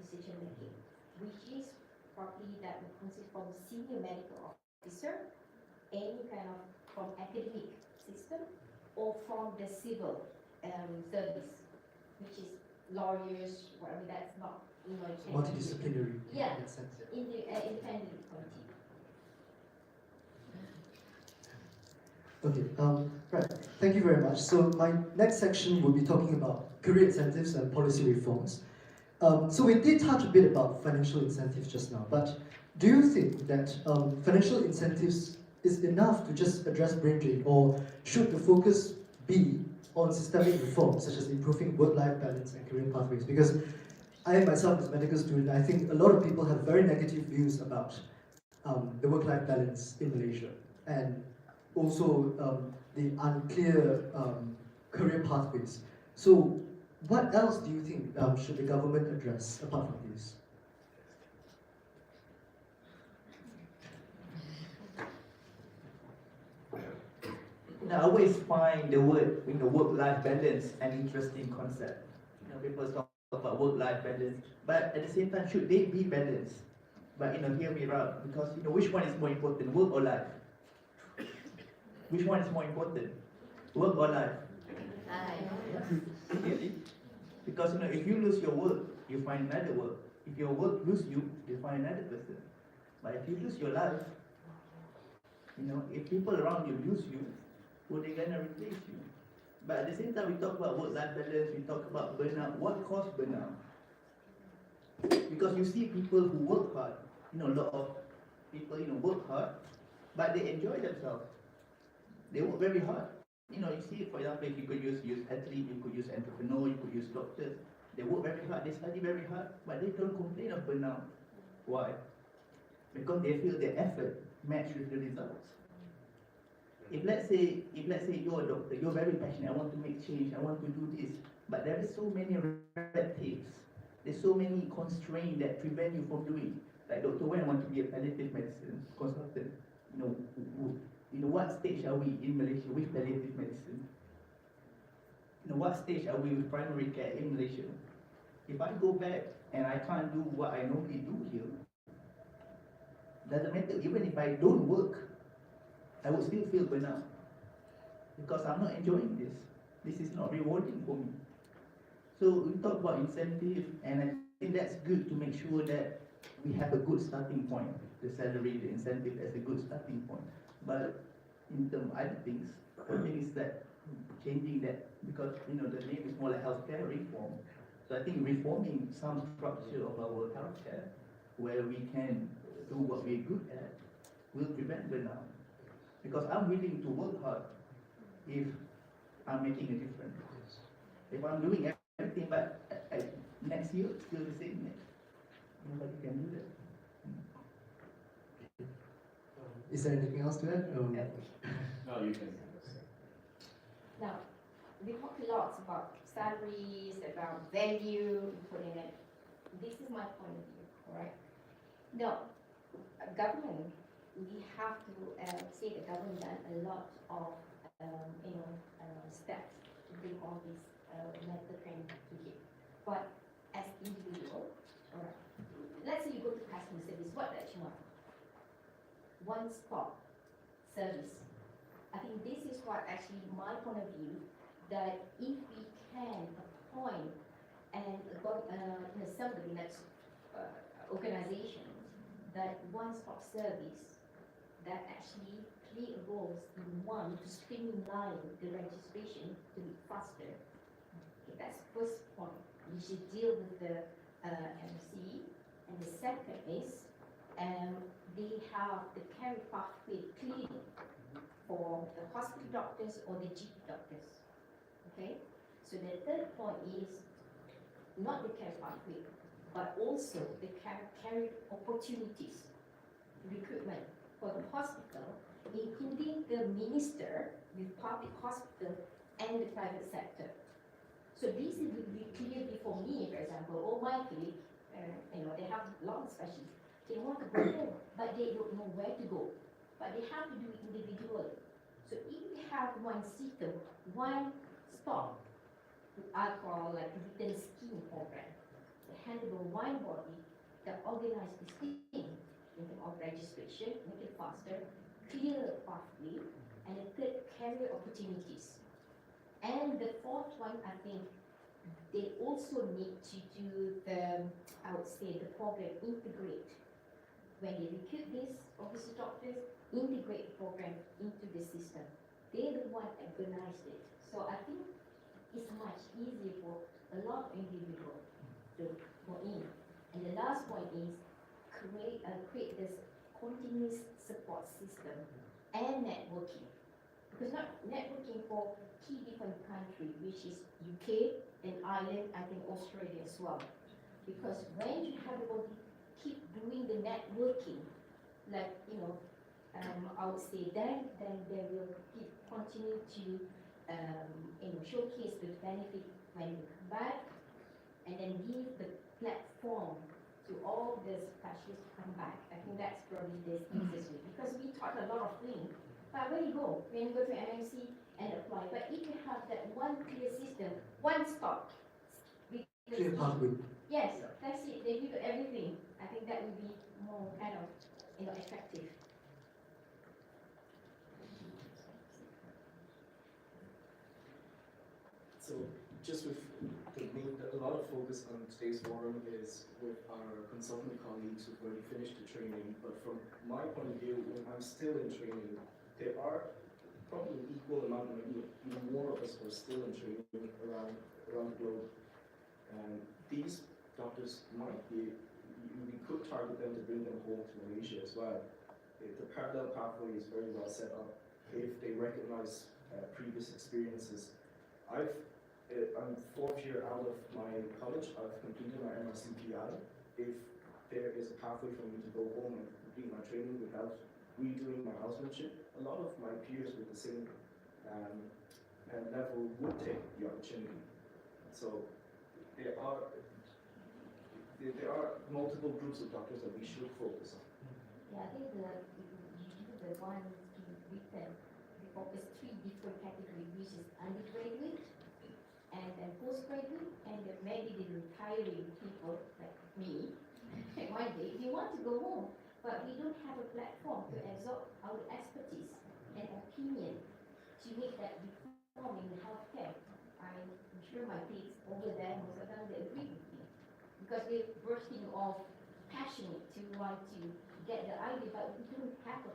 decision making, which is probably that will consist from senior medical officer, any kind of from academic system, or from the civil service, which is lawyers, whatever. That's not Multidisciplinary. Yeah, in that sense, yeah. in the independent committee. Okay, right, thank you very much. So my next section will be talking about career incentives and policy reforms. So we did touch a bit about financial incentives just now, but do you think that financial incentives is enough to just address brain drain, or should the focus be on systemic reforms such as improving work-life balance and career pathways? Because I myself as a medical student, I think a lot of people have very negative views about the work-life balance in Malaysia, and also the unclear career pathways. So what else do you think should the government address apart from this? I always find the work, work-life balance an interesting concept. people talk about work-life balance, but at the same time, should they be balanced? But hear me out, because which one is more important, work or life? Which one is more important, work or life? Really? Because if you lose your work, you find another work. If your work lose you, you find another person. But if you lose your life, if people around you lose you, who are they gonna replace you? But at the same time, we talk about work-life balance, we talk about burnout. What causes burnout? Because you see people who work hard, a lot of people, work hard, but they enjoy themselves. They work very hard. You see, for example, if you could use athlete, you could use entrepreneur, you could use doctors. They work very hard, they study very hard, but they don't complain of burnout. Why? Because they feel their effort matched with the results. If let's say you're a doctor, you're very passionate, I want to make change, I want to do this, but there is so many red tapes, there's so many constraints that prevent you from doing. Like Dr. Wen want to be a palliative medicine consultant. What stage are we in Malaysia with palliative medicine? What stage are we with primary care in Malaysia? If I go back and I can't do what I normally do here, doesn't matter, even if I don't work, I would still feel burnout. Because I'm not enjoying this. This is not rewarding for me. So we talk about incentive, and I think that's good to make sure that we have a good starting point. The salary, the incentive as a good starting point. But in terms of other things, I think it's that changing that, because the name is more like healthcare reform. So I think reforming some structure of our healthcare where we can do what we're good at will prevent burnout. Because I'm willing to work hard if I'm making a difference. If I'm doing everything but next year still the same, nobody can do that. Is there anything else to add? No, you can. Now, we talk a lot about salaries, about value, putting it. This is my point of view, alright? No, government, we have to say the government done a lot of steps to bring all this medical training to here. But as individual, alright, let's say you go to customer service, what does you want? One-stop service. I think this is what actually my point of view, that if we can appoint and somebody like organizations that one-stop service that actually play a role in one to streamline the registration to be faster. Okay, that's first point. We should deal with the MC, and the second is they have the career pathway clear for the hospital doctors or the GP doctors. Okay, so the third point is not the career pathway, but also the career opportunities, recruitment for the hospital, including the minister with public hospital and the private sector. So this will be clear before me, for example, or my colleague, they have a lot of specialists. They want to go home, but they don't know where to go. But they have to do it individually. So if we have one system, one stop, I call like written scheme program, the handle one body that organize this thing in terms of registration, make it faster, clear pathway, and the third, career opportunities. And the fourth one, I think, they also need to do the, I would say, the program integrate. When they recruit these officer doctors, integrate the program into the system. They're the one that organized it. So I think it's much easier for a lot of individuals to go in. And the last point is create this continuous support system and networking. Because not networking for key different countries, which is UK and Ireland, I think Australia as well. Because when you have everybody keep doing the networking, like I would say then they will continue to showcase the benefit when you come back, and then give the platform to all the specialists to come back. I think that's probably the easiest way, because we taught a lot of things, but where you go? When you go to MMC and apply, but if you have that one clear system, one stop, Clear pathway. Yes, that's it. They give you everything. I think that would be more kind of, attractive. So just with a lot of focus on today's forum is with our consultant colleagues who've already finished the training, but from my point of view, when I'm still in training, there are probably an equal amount, maybe even more of us who are still in training around the globe. And these doctors might be, we could target them to bring them home to Malaysia as well. The parallel pathway is very well set up if they recognize previous experiences. I'm 4th year out of my college. I've completed my MRCPI. If there is a pathway for me to go home and complete my training without redoing my housemanship, a lot of my peers with the same level would take the opportunity. So there are multiple groups of doctors that we should focus on. Yeah, I think the one with them, we focus 3 different categories, which is undergraduate, and then postgraduate, and then maybe the retiring people like me. One day they want to go home, but we don't have a platform to absorb our expertise and opinion to make that reform in the healthcare. I'm sure my colleagues over there, most of them, they agree with me, because they're bursting off passionate to want to get the idea, but we don't have a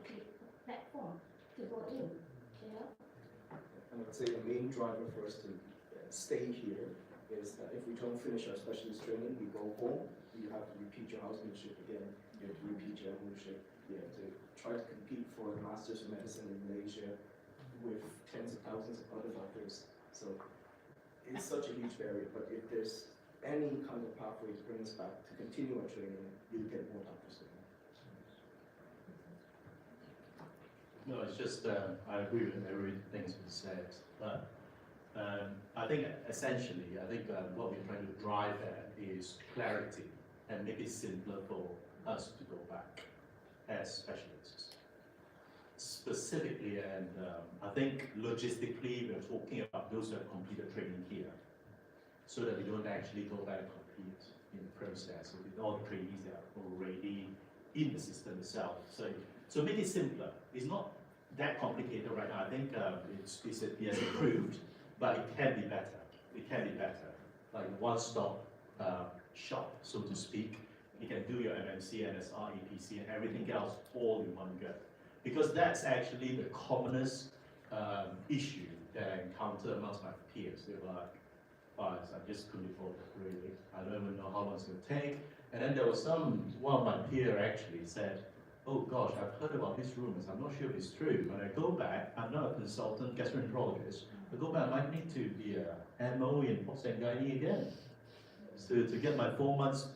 platform to go in, And I would say the main driver for us to stay here is that if we don't finish our specialist training, we go home, you have to repeat your housemanship again, you have to repeat your ownership, you have to try to compete for the Masters of Medicine in Malaysia with tens of thousands of other doctors. So it's such a huge barrier, but if there's any kind of pathway to bring us back to continue our training, you'll get more doctors going. No, it's just, I agree with everything that's been said, but I think essentially, what we're trying to drive at is clarity and make it simpler for us to go back as specialists. Specifically, and I think logistically, we're talking about those who have completed training here, so that we don't actually go back and compete in the process with all the trainees that are already in the system itself. So make it simpler. It's not that complicated right now. I think it has improved, but it can be better. It can be better. Like one-stop shop, so to speak. You can do your MMC, NSR, APC, and everything else all in one go. Because that's actually the commonest issue that I encounter amongst my peers. They were like, oh, I just couldn't afford it, really. I don't even know how long it's going to take. And then there was one of my peers actually said, oh gosh, I've heard about these rumors. I'm not sure if it's true. When I go back, I'm not a consultant gastroenterologist. I go back, I might need to be a MO in post and gynae again. So to get my 4 months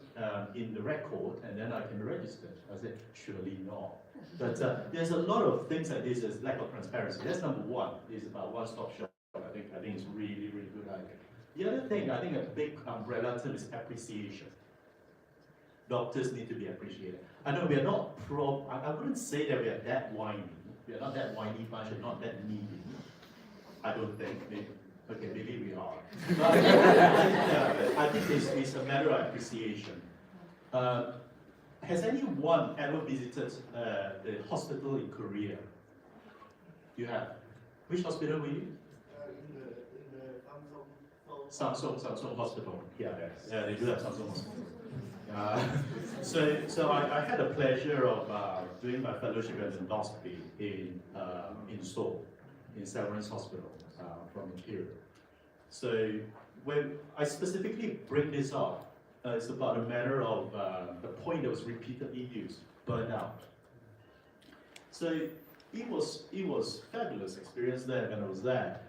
in the record, and then I can be registered. I said, surely not. But there's a lot of things like this, there's lack of transparency. That's number one, is about one-stop shop. I think it's really, really good idea. The other thing, I think a big umbrella term is appreciation. Doctors need to be appreciated. I know we are not I wouldn't say that we are that whiny. We are not that whiny bunch, we're not that needy. I don't think. Maybe we are. But I think it's a matter of appreciation. Has anyone ever visited the hospital in Korea? You have. Which hospital were you? In the Samsung Hospital. Yeah, they do have Samsung Hospital. So I had the pleasure of doing my fellowship in endoscopy in Seoul, in Severance Hospital from Imperial. So when I specifically bring this up, it's about a matter of the point that was repeatedly used, burnout. So it was fabulous experience there when I was there.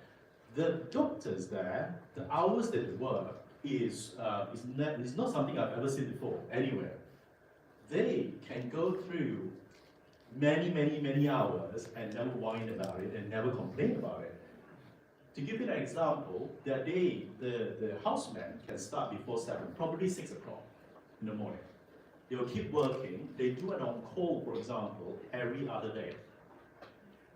The doctors there, the hours that they work is not something I've ever seen before anywhere. They can go through many hours and never whine about it and never complain about it. To give you an example, that day the houseman can start before 7, probably 6 o'clock in the morning. They will keep working. They do an on-call, for example, every other day.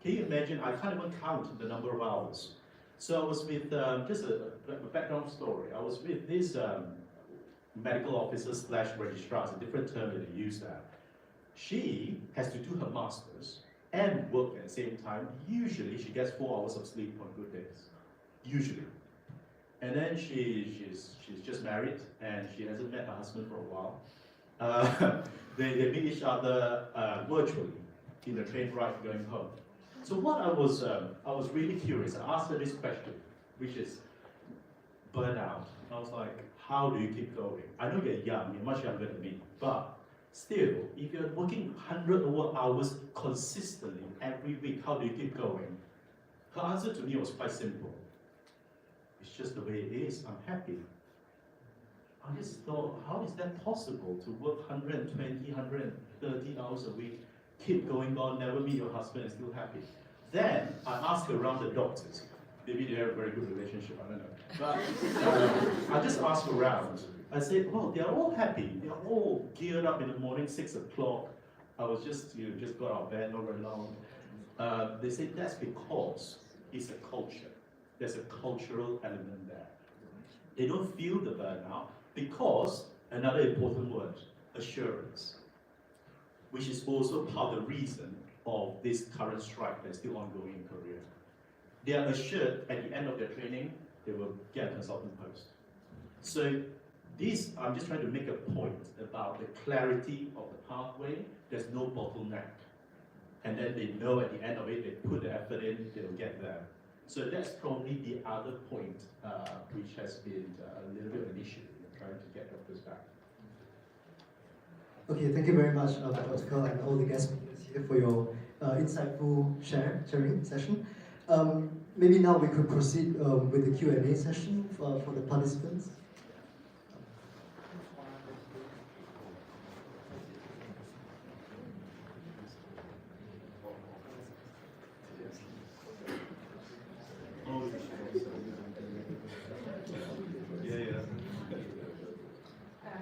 Can you imagine? I can't even count the number of hours. So I was with, just a background story, I was with this medical officer slash registrar, it's a different term that they use that. She has to do her master's and work at the same time. Usually she gets 4 hours of sleep on good days, usually. And then she's just married and she hasn't met her husband for a while. They meet each other virtually in the train ride going home. So what I was really curious. I asked her this question, which is burnout. I was like, how do you keep going? I know you're young, you're much younger than me, but still, if you're working 100 over hours consistently every week, how do you keep going? Her answer to me was quite simple. It's just the way it is. I'm happy. I just thought, how is that possible to work 120, 130 hours a week, keep going on, never meet your husband and still happy? Then I asked around the doctors. Maybe they have a very good relationship, I don't know. But I just asked around. I said, well, they're all happy. They're all geared up in the morning, 6 o'clock. I was just got out of bed, not very long. They said that's because it's a culture. There's a cultural element there. They don't feel the burnout because, another important word, assurance, which is also part of the reason of this current strike that's still ongoing in Korea. They are assured at the end of their training, they will get a consultant post. So this, I'm just trying to make a point about the clarity of the pathway. There's no bottleneck. And then they know at the end of it, they put the effort in, they'll get there. So that's probably the other point which has been a little bit of an issue in trying to get doctors back. Okay, thank you very much, Dr. Kerr and all the guest speakers here for your insightful sharing session. Maybe now we could proceed with the Q&A session for the participants.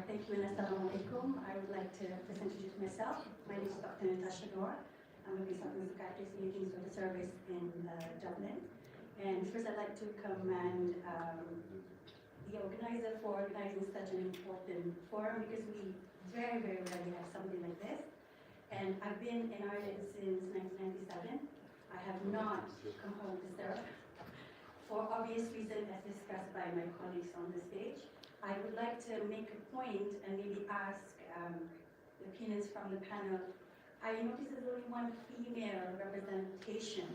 Thank you and Assalamualaikum. I would like to first introduce myself. My name is Dr. Natasha Noor. I'm a consultant psychiatrist liaison with the service in Dublin. And first I'd like to commend the organizer for organizing such an important forum because we very, very rarely have something like this. And I've been in Ireland since 1997. I have not come home to serve for obvious reasons as discussed by my colleagues on the stage. I would like to make a point and maybe ask the opinions from the panel. I noticed there's only one female representation.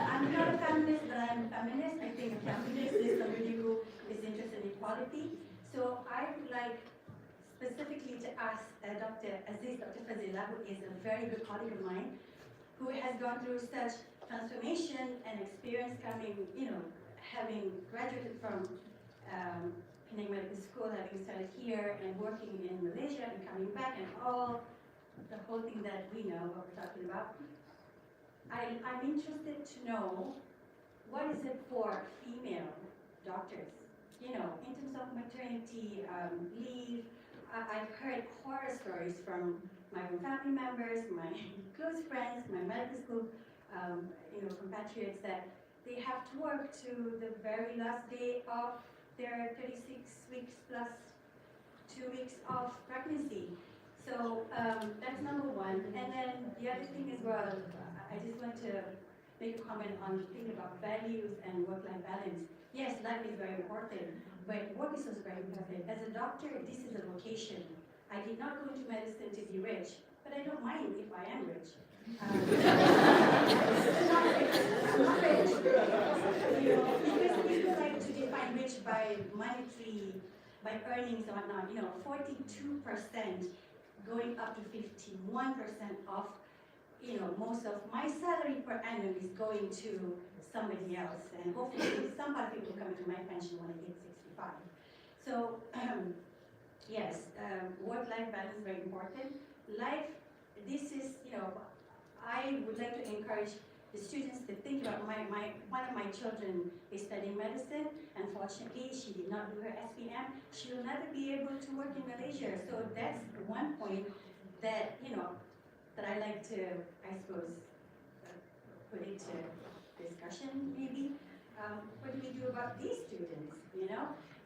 I'm not a feminist, but I'm a feminist. I think a feminist is somebody who is interested in equality. So I would like specifically to ask Dr. Aziz, Dr. Fazila, who is a very good colleague of mine, who has gone through such transformation and experience coming, having graduated from Penang Medical School, having started here and working in Malaysia and coming back and all the whole thing that we know what we're talking about. I'm interested to know what is it for female doctors, in terms of maternity leave. I've heard horror stories from my own family members, my close friends, my medical school compatriots that they have to work to the very last day of their 36 weeks plus 2 weeks of pregnancy. So that's number one. And then the other thing as well, I just want to make a comment on the thing about values and work-life balance. Yes, life is very important, but work is also very important. As a doctor, this is a vocation. I did not go into medicine to be rich, but I don't mind if I am rich. I'm not rich. Because people like to define rich by monetary, by earnings and whatnot. 42% going up to 51% of, most of my salary per annum is going to somebody else, and hopefully some part of it will come into my pension when I hit 65. So, yes, work-life balance is very important. Life, this is, I would like to encourage the students to think about one of my children is studying medicine. Unfortunately, she did not do her SPM. She will never be able to work in Malaysia. So that's one point that, that I like to, I suppose, put into discussion maybe. What do we do about these students,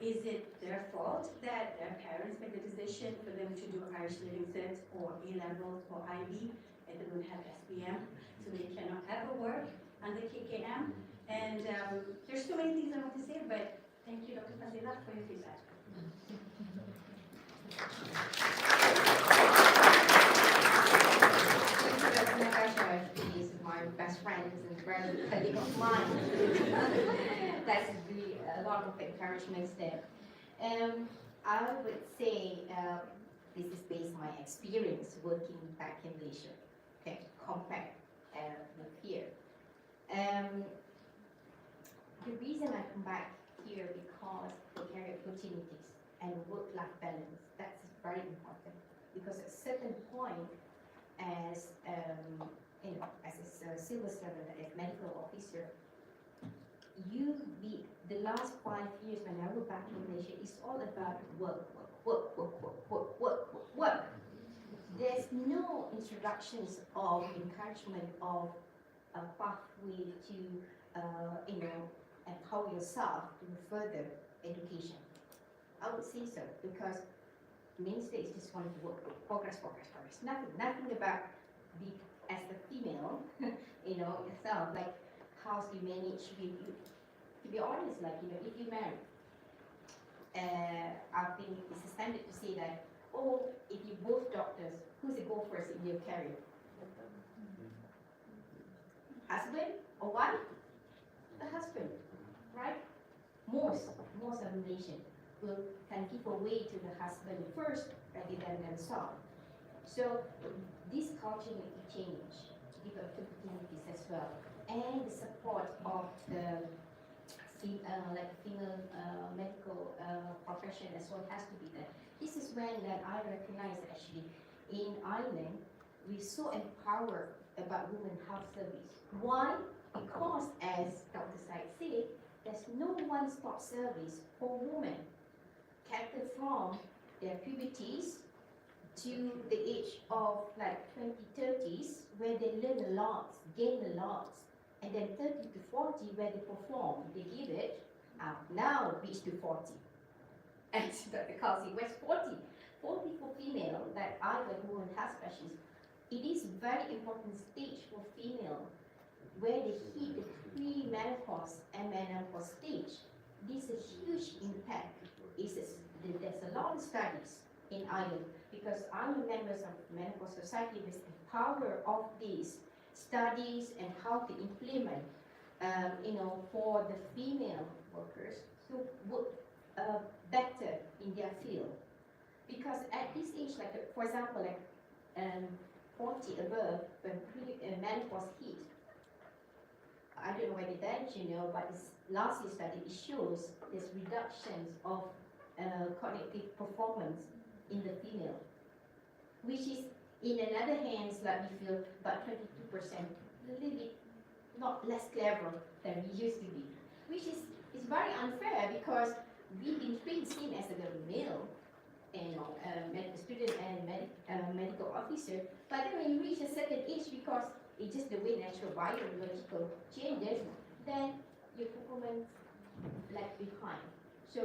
Is it their fault that their parents made the decision for them to do Irish Living Cert or A-levels or IB and they don't have SPM, so they cannot ever work under KKM? And there's so many things I want to say, but thank you, Dr. Fazila, for your feedback. He's my best friend, he's a very good colleague of mine. That's really a lot of encouragement there. I would say this is based on my experience working back in Malaysia, okay, compared with here. The reason I come back here because the career opportunities and work-life balance, that's very important. Because at a certain point, as as a civil servant, as medical officer, the last 5 years when I was back in Malaysia, it's all about work. There's no introductions of encouragement of a pathway to empower yourself to further education. I would say so because many states just want to work, progress. Nothing about as a female, yourself, like how you manage with you. To be honest, if you marry, I think it's a standard to say that, if you both doctors, who's the go first in your career? Husband or wife? The husband, right? Most of the nation can give away to the husband first rather than themselves. So this culture needs to change, give opportunities as well, and the support of the female medical profession as well has to be there. This is when that I recognize actually in Ireland we're so empowered about women health service. Why? Because as Dr. Said said, there's no one-stop service for women, catered from their puberties to the age of 20, 30s, where they learn a lot, gain a lot, and then 30 to 40 where they perform, they give it, now reach to 40. And Dr. Kelsey was 40. 40 for female, that I, the woman health specialist, it is very important stage for female where they hit the pre-menopause and menopause stage. This is a huge impact. There's a lot of studies in Ireland because I'm a member of Menopause Society with the power of these studies and how to implement, for the female workers to work better in their field. Because at this age, for example, 40 above, when menopause hit, I don't know whether that but this last year's study, it shows there's reductions of cognitive performance in the female, which is, in another hands, we feel about 22%, a little bit not less clever than we used to be, which is very unfair because we've been trained seen as a male, medical student and medical officer, but then when you reach a certain age, because it's just the way natural biological changes, then your performance lag behind. So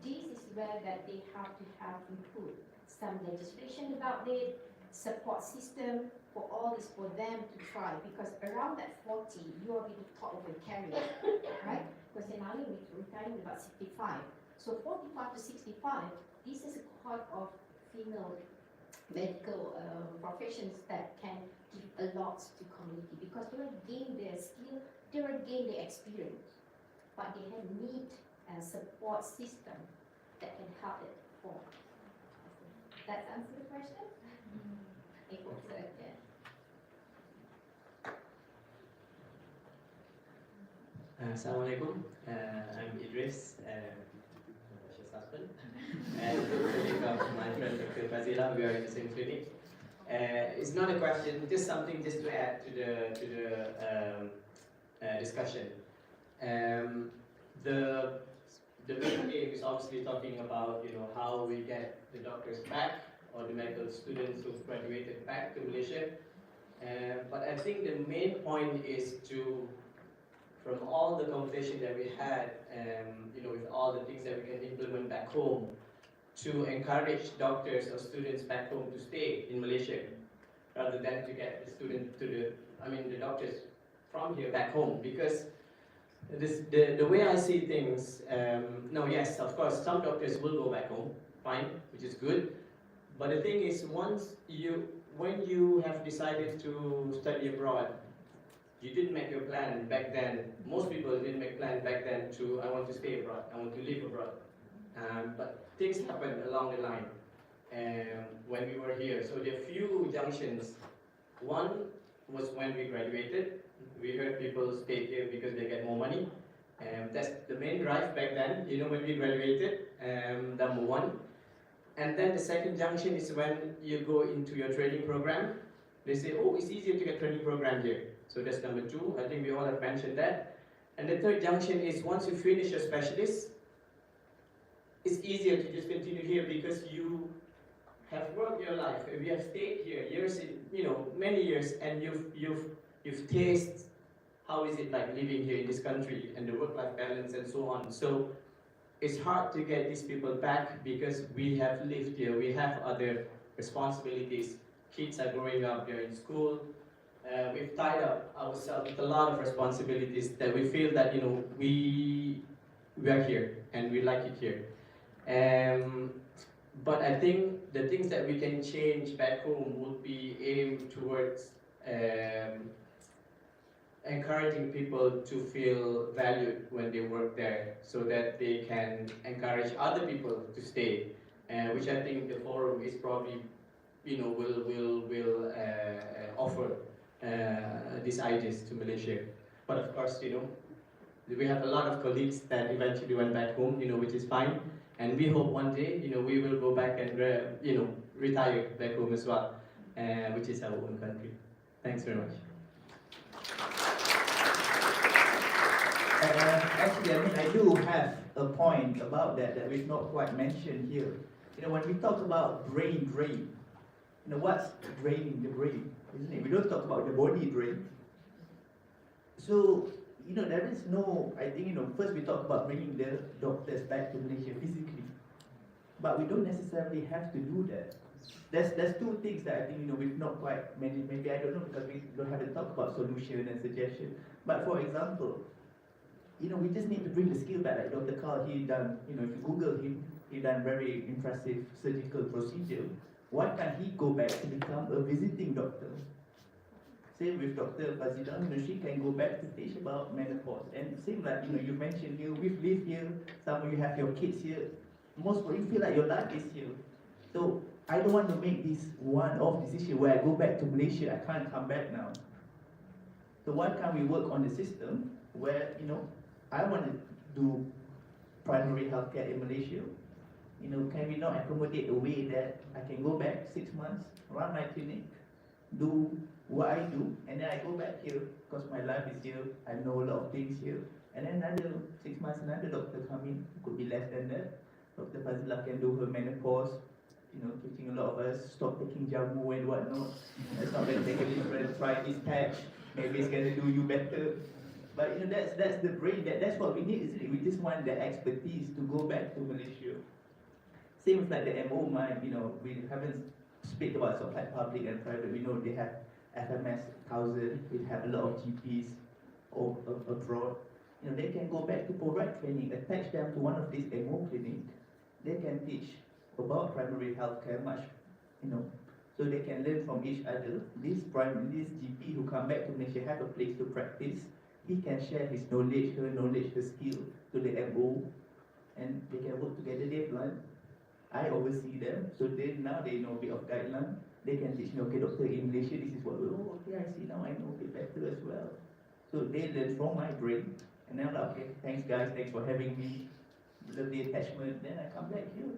this is where that they have to have input, some legislation about it, support system for all this for them to try, because around that 40, you are really top of your career, right? Because in Ireland, we're retiring about 65. So 45 to 65, this is a cohort of female medical professions that can give a lot to community because they will gain their skill, they will gain their experience, but they have need a support system that can help it perform. That answer the question? I hope so, yeah. Assalamualaikum. I'm Idris, Natasha's husband, and colleague of my friend Dr. Fazila. We are in the same clinic. It's not a question, just something just to add to the discussion. The main aim is obviously talking about how we get the doctors back or the medical students who've graduated back to Malaysia. But I think the main point is to from all the conversation that we had, with all the things that we can implement back home, to encourage doctors or students back home to stay in Malaysia, rather than to get the student the doctors from here back home. Because the way I see things, no, yes, of course, some doctors will go back home, fine, which is good. But the thing is, when you have decided to study abroad, you didn't make your plan back then. Most people didn't make plan back then to, I want to stay abroad, I want to live abroad. But things happened along the line when we were here. So there are few junctions. One was when we graduated. We heard people stay here because they get more money. That's the main drive back then, when we graduated, number one. And then the second junction is when you go into your training program. They say, oh, it's easier to get training program here. So that's number two. I think we all have mentioned that. And the third junction is once you finish your specialist, it's easier to just continue here because you have worked your life. If you have stayed here years, many years, and you've tasted how is it like living here in this country and the work-life balance and so on. So it's hard to get these people back because we have lived here. We have other responsibilities. Kids are growing up, they're in school. We've tied up ourselves with a lot of responsibilities that we feel that we are here and we like it here. But I think the things that we can change back home would be aimed towards encouraging people to feel valued when they work there, so that they can encourage other people to stay. Which I think the forum is probably, will offer these ideas to Malaysia. But of course, we have a lot of colleagues that eventually went back home, which is fine. And we hope one day, we will go back and, retire back home as well, which is our own country. Thanks very much. Actually, I do have a point about that we've not quite mentioned here. When we talk about brain drain, what's draining the brain, isn't it? We don't talk about the body drain. So, there is no, I think, first we talk about bringing the doctors back to Malaysia physically. But we don't necessarily have to do that. There's two things that I think, we've not quite managed. Maybe I don't know because we haven't talked about solution and suggestion. But for example, we just need to bring the skill back. Like Dr. Carl, he done, if you Google him, he done very impressive surgical procedure. Why can't he go back to become a visiting doctor? Same with Dr. Fazila, she can go back to teach about menopause. And same like, you mentioned here, we've lived here, some of you have your kids here. Most of you feel like your life is here. So I don't want to make this one-off decision where I go back to Malaysia, I can't come back now. So why can't we work on the system where, I want to do primary healthcare in Malaysia. Can we not accommodate a way that I can go back 6 months, run my clinic, do what I do, and then I go back here because my life is here, I know a lot of things here. And then another 6 months, another doctor come in, could be less than that. Dr. Fazila can do her menopause, teaching a lot of us, stop taking jamu and whatnot. It's not going to make a difference, try this patch, maybe it's going to do you better. But that's the brain, that's what we need, isn't it? We just want the expertise to go back to Malaysia. Same with like the MO mind, we haven't speak about sort of like public and private. We know they have FMS 1000, we have a lot of GPs abroad. They can go back to provide training, attach them to one of these MO clinics. They can teach about primary healthcare much, so they can learn from each other. This GP who come back to Malaysia have a place to practice. He can share his knowledge, her skill to the MO, and they can work together. They've learned. I oversee them, so now they know a bit of guideline. They can teach me, okay, doctor, in Malaysia, this is what we, okay, I see now, I know a bit better as well. So they learn from my brain, and then I'm like, okay, thanks guys, thanks for having me. Love the attachment, then I come back here.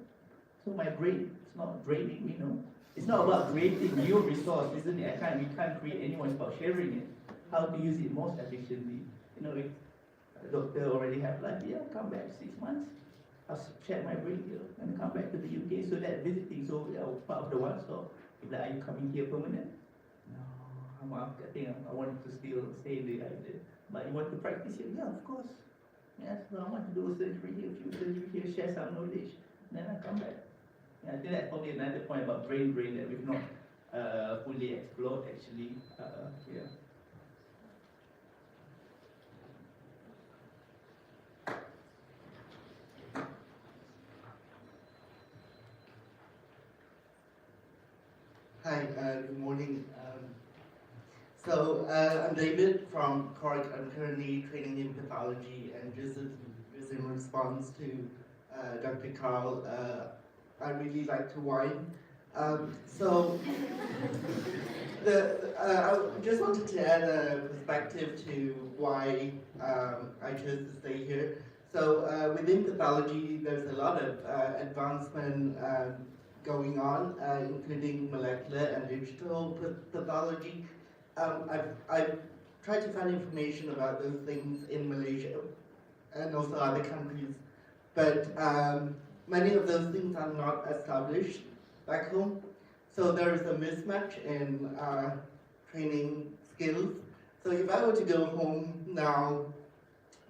So my brain, it's not draining, It's not about creating new resource, isn't it? We can't create anyone, it's about sharing it. How to use it most efficiently. If a doctor already have life, come back 6 months. I'll share my brain here and come back to the UK. So that visiting, part of the one stop. If are you coming here permanent? No, I think I want to still stay there. But you want to practice here? Yeah, of course. Yes, so I want to do surgery here, few surgery here, share some knowledge. Then I come back. Yeah, I think that's probably another point about brain drain that we've not fully explored actually here. Hi, good morning. I'm David from Cork. I'm currently training in pathology, and just in response to Dr. Carl, I really like to wine. I just wanted to add a perspective to why I chose to stay here. Within pathology, there's a lot of advancement going on, including molecular and digital pathology. I've tried to find information about those things in Malaysia and also other countries, but many of those things are not established back home. So there is a mismatch in training skills. So if I were to go home now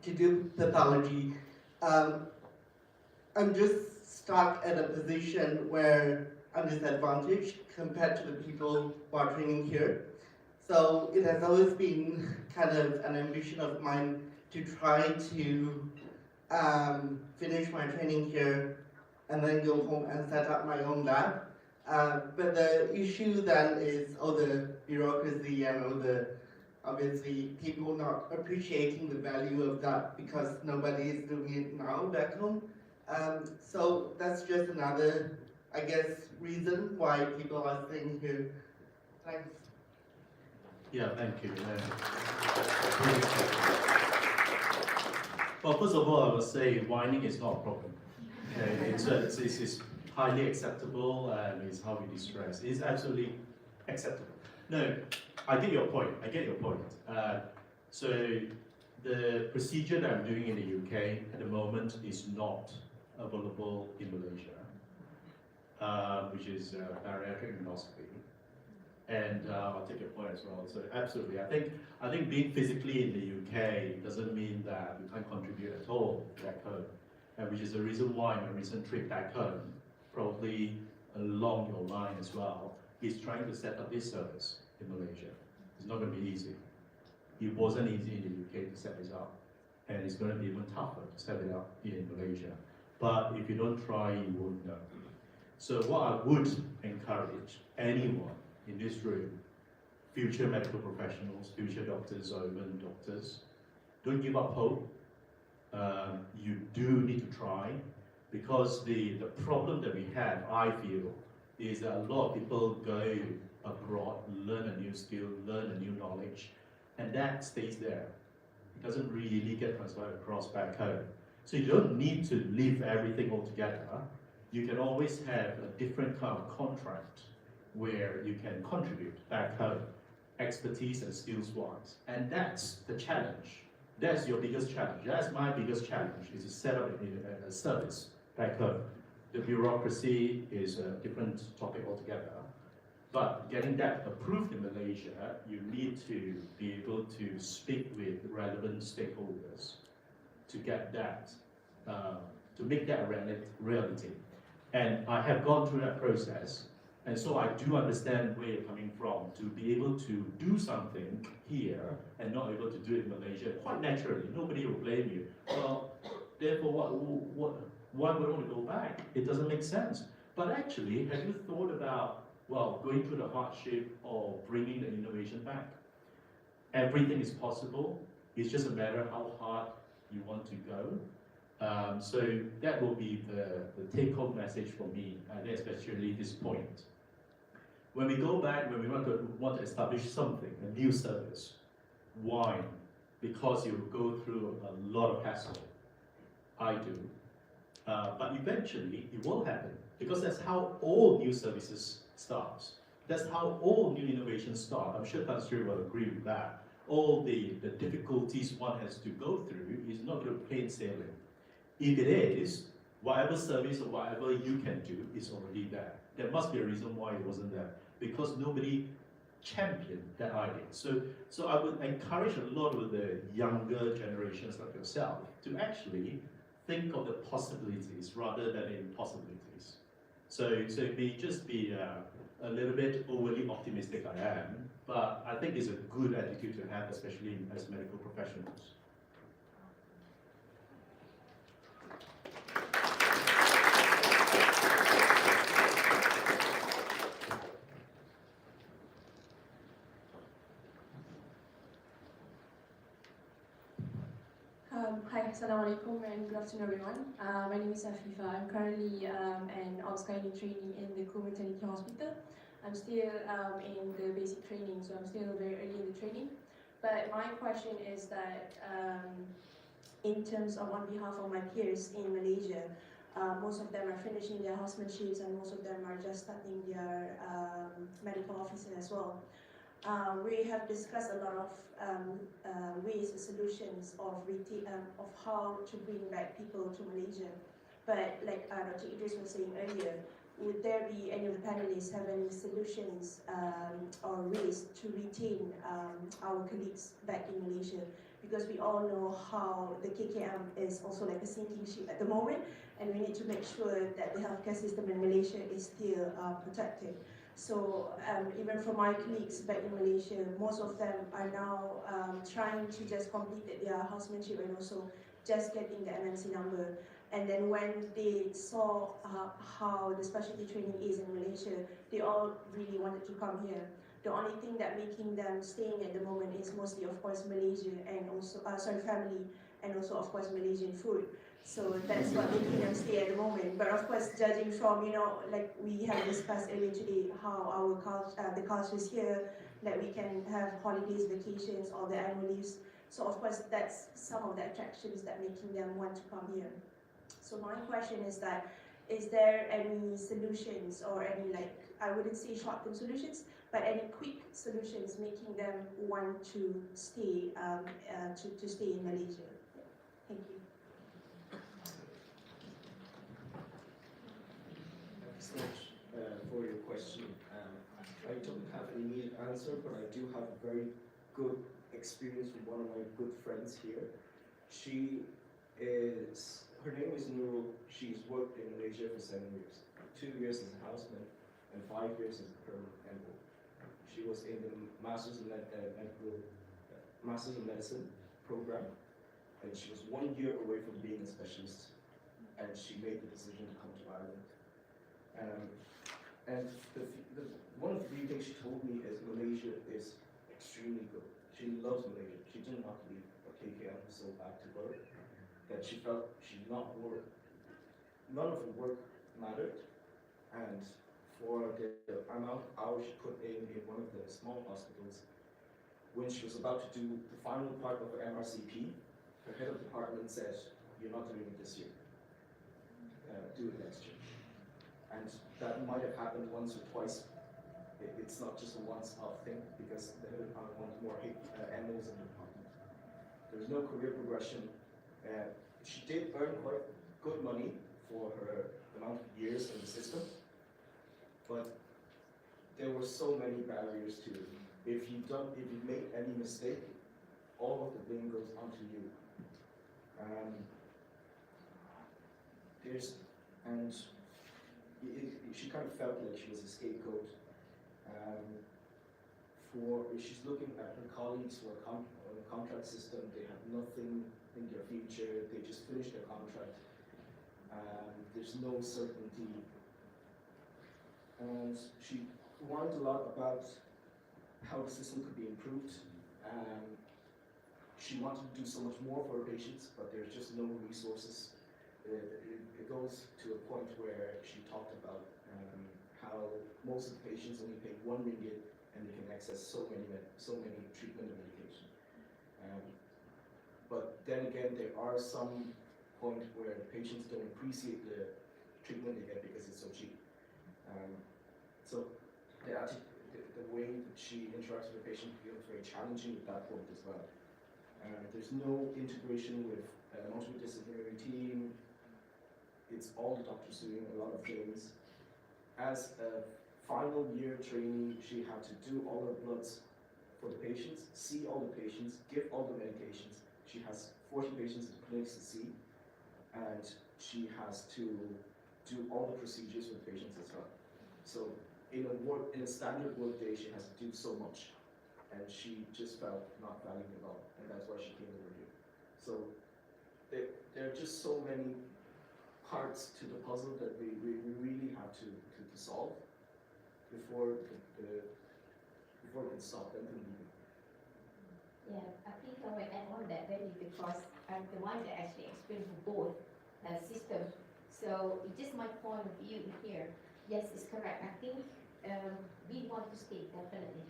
to do pathology, I'm just stuck at a position where I'm disadvantaged compared to the people who are training here. So it has always been kind of an ambition of mine to try to finish my training here and then go home and set up my own lab. But the issue then is all the bureaucracy and all the, obviously, people not appreciating the value of that because nobody is doing it now back home. So that's just another, I guess, reason why people are staying here. Thanks. Yeah, thank you. Well, first of all, I would say whining is not a problem. Okay? It's highly acceptable and it's how we distress. It's absolutely acceptable. No, I get your point. So the procedure that I'm doing in the UK at the moment is not available in Malaysia, which is bariatric endoscopy. And I'll take your point as well. So absolutely, I think being physically in the UK doesn't mean that you can't contribute at all back home, which is the reason why my recent trip back home, probably along your line as well, is trying to set up this service in Malaysia. It's not going to be easy. It wasn't easy in the UK to set this up, and it's going to be even tougher to set it up in Malaysia. But if you don't try, you won't know. So what I would encourage anyone in this room, future medical professionals, future doctors or even doctors, don't give up hope. You do need to try, because the problem that we have, I feel, is that a lot of people go abroad, learn a new skill, learn a new knowledge, and that stays there. It doesn't really get transferred across back home. So you don't need to leave everything altogether. You can always have a different kind of contract where you can contribute back home, expertise and skills wise. And that's the challenge. That's your biggest challenge. That's my biggest challenge, is to set up a service back home. The bureaucracy is a different topic altogether. But getting that approved in Malaysia, you need to be able to speak with relevant stakeholders to get that, to make that a reality. And I have gone through that process, and so I do understand where you're coming from. To be able to do something here and not able to do it in Malaysia, quite naturally, nobody will blame you. Well, therefore, why would I want to go back? It doesn't make sense. But actually, have you thought about, well, going through the hardship of bringing the innovation back? Everything is possible. It's just a matter of how hard you want to go. So that will be the take-home message for me, and especially this point. When we go back, when we want to establish something, a new service, why? Because you go through a lot of hassle. I do. But eventually, it will happen, because that's how all new services starts. That's how all new innovations start. I'm sure Tan Sri will agree with that. All the difficulties one has to go through is not going to plain sailing. If it is, whatever service or whatever you can do is already there. There must be a reason why it wasn't there, because nobody champion that idea. So I would encourage a lot of the younger generations like yourself to actually think of the possibilities rather than impossibilities. So it may just be a little bit overly optimistic I am, but I think it's a good attitude to have, especially as medical professionals. Hi, Assalamualaikum and good afternoon everyone. My name is Afifa. I'm currently an obstetric training in the Ku Maternity Hospital. I'm still in the basic training, so I'm still very early in the training. But my question is that in terms of on behalf of my peers in Malaysia, most of them are finishing their housemanships and most of them are just starting their medical officer as well. We have discussed a lot of ways and solutions of how to bring back people to Malaysia. But like Dr. Idris was saying earlier, would there be any of the panelists have any solutions or ways to retain our colleagues back in Malaysia? Because we all know how the KKM is also like a sinking ship at the moment, and we need to make sure that the healthcare system in Malaysia is still protected. So even for my colleagues back in Malaysia, most of them are now trying to just complete their housemanship and also just getting the MNC number. And then when they saw how the specialty training is in Malaysia, they all really wanted to come here. The only thing that making them staying at the moment is mostly, of course, Malaysia and also, family, and also, of course, Malaysian food. So that's what making them stay at the moment. But of course, judging from, like we have discussed earlier today, how our the cultures here, that we can have holidays, vacations, or the annual leaves. So of course, that's some of the attractions that making them want to come here. So my question is that, is there any solutions or any, like, I wouldn't say short-term solutions, but any quick solutions making them want to stay to stay in Malaysia? Thank you. Thanks so much for your question. I don't have an immediate answer, but I do have a very good experience with one of my good friends here. Her name is Nurul. She's worked in Malaysia for 7 years, 2 years as a houseman and 5 years as a permanent member. She was in the Masters in Medicine program, and she was 1 year away from being a specialist, and she made the decision to come to Ireland. And one of the few things she told me is Malaysia is extremely good. She loves Malaysia. She didn't want to leave, but KKM was so back to her that she felt she did not work. None of her work mattered, and for the amount of hours she put in one of the small hospitals, when she was about to do the final part of her MRCP, her head of department said, "You're not doing it this year. Do it next year." And that might have happened once or twice. It's not just a once-off thing, because the head of department wanted more MOs in the department. There's no career progression. She did earn quite good money for her amount of years in the system, but there were so many barriers to it. If you make any mistake, all of the blame goes onto you. She kind of felt like she was a scapegoat. She's looking at her colleagues who are on the contract system. They have nothing in their future. They just finished their contract. There's no certainty. And she whined a lot about how the system could be improved. She wanted to do so much more for her patients, but there's just no resources. It goes to a point where she talked about how most of the patients only pay 1 ringgit and they can access so many treatment and medication. But then again, there are some point where the patients don't appreciate the treatment they get because it's so cheap. So the way that she interacts with the patient feels very challenging at that point as well. There's no integration with a multidisciplinary team. It's all the doctors doing a lot of things. As a final year trainee, she had to do all her bloods for the patients, see all the patients, give all the medications. She has 40 patients in the clinics to see, and she has to do all the procedures for the patients as well. So in a standard work day, she has to do so much, and she just felt not valued at all, and that's why she came over here. So there are just so many parts to the puzzle that we really have to solve before we can stop them from leaving. Yeah, I think I will add on that really because I'm the one that actually explained for both systems. So it's just my point of view here. Yes, it's correct. I think we want to stay definitely.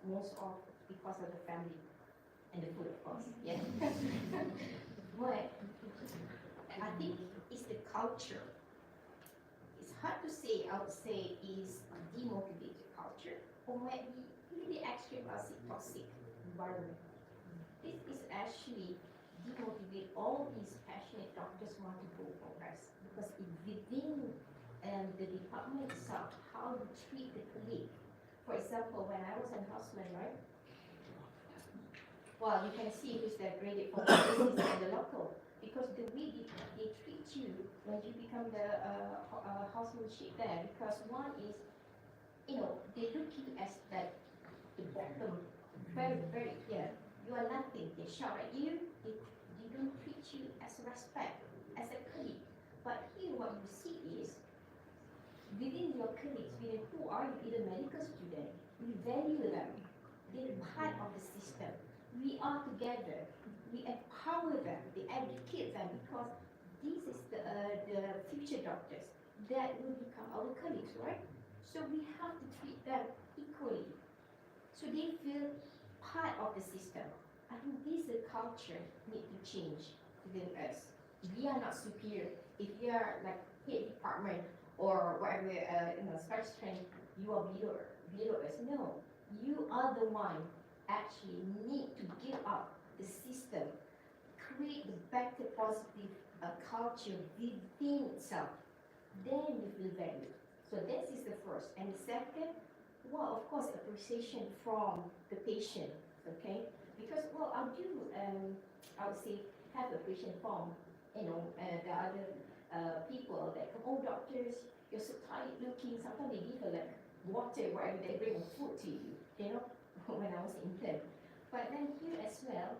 Most of because of the family and the food, of course. Yeah. But I think it's the culture. It's hard to say. I would say is demotivated culture, or maybe really extreme toxic environment. This is actually demotivate all these passionate doctors want to go progress because within the department itself, how you treat the colleague. For example, when I was in Houseman, right? Well, you can see who's that graded for the business and the local. Because the way they treat you when you become the housemanship there, because one is, they look you as like the bottom, very, very, you are nothing. They shout at you, they don't treat you as respect, as a colleague. But here what you see is, within your colleagues, within who are you, either medical student, we value them. They're part of the system. We are together. We empower them. We educate them because this is the future doctors that will become our colleagues, right? So we have to treat them equally. So they feel part of the system. I think this culture need to change within us. We are not superior. If you are like head department or whatever, special training, you are below us. No, you are the one actually need to give up the system, create the better positive culture within itself. Then you feel valued. So this is the first. And the second, well, of course, appreciation from the patient, okay? Because, well, I do, I would say, have appreciation from, the other people that come, oh, doctors, you're so tired looking. Sometimes they give her like water, whatever, they bring food to you, when I was intern. But then here as well,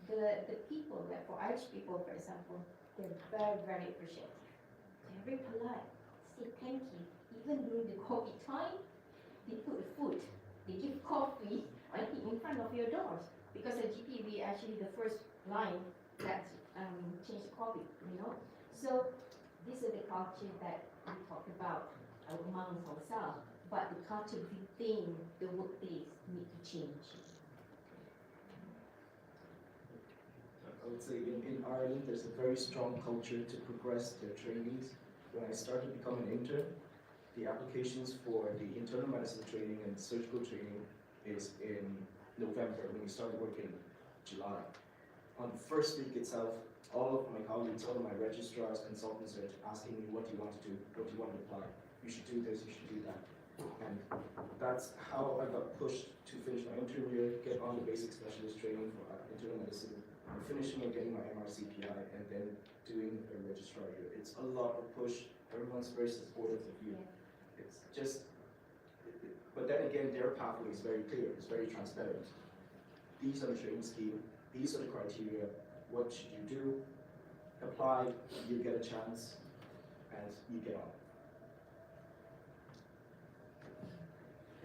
the people, like for Irish people, for example, they're very, very appreciative. They're very polite, say thank you. Even during the COVID time, they put the food, they give coffee, I think in front of your doors. Because at GP, we actually the first line that changed COVID, So this is the culture that we talk about amongst ourselves, but the culture within the workplace need to change. I would say in Ireland, there's a very strong culture to progress their trainees. When I started becoming an intern, the applications for the internal medicine training and surgical training is in November, when we started working in July. On the first week itself, all of my colleagues, all of my registrars, consultants are asking me, what do you want to do? What do you want to apply? You should do this, you should do that. And that's how I got pushed to finish my intern year, get on the basic specialist training for internal medicine, and finishing and getting my MRCPI, and then doing a registrar year. It's a lot of push. Everyone's very supportive of you. It's just, but then again, their pathway is very clear. It's very transparent. These are the training scheme. These are the criteria. What should you do? Apply. You get a chance, and you get on.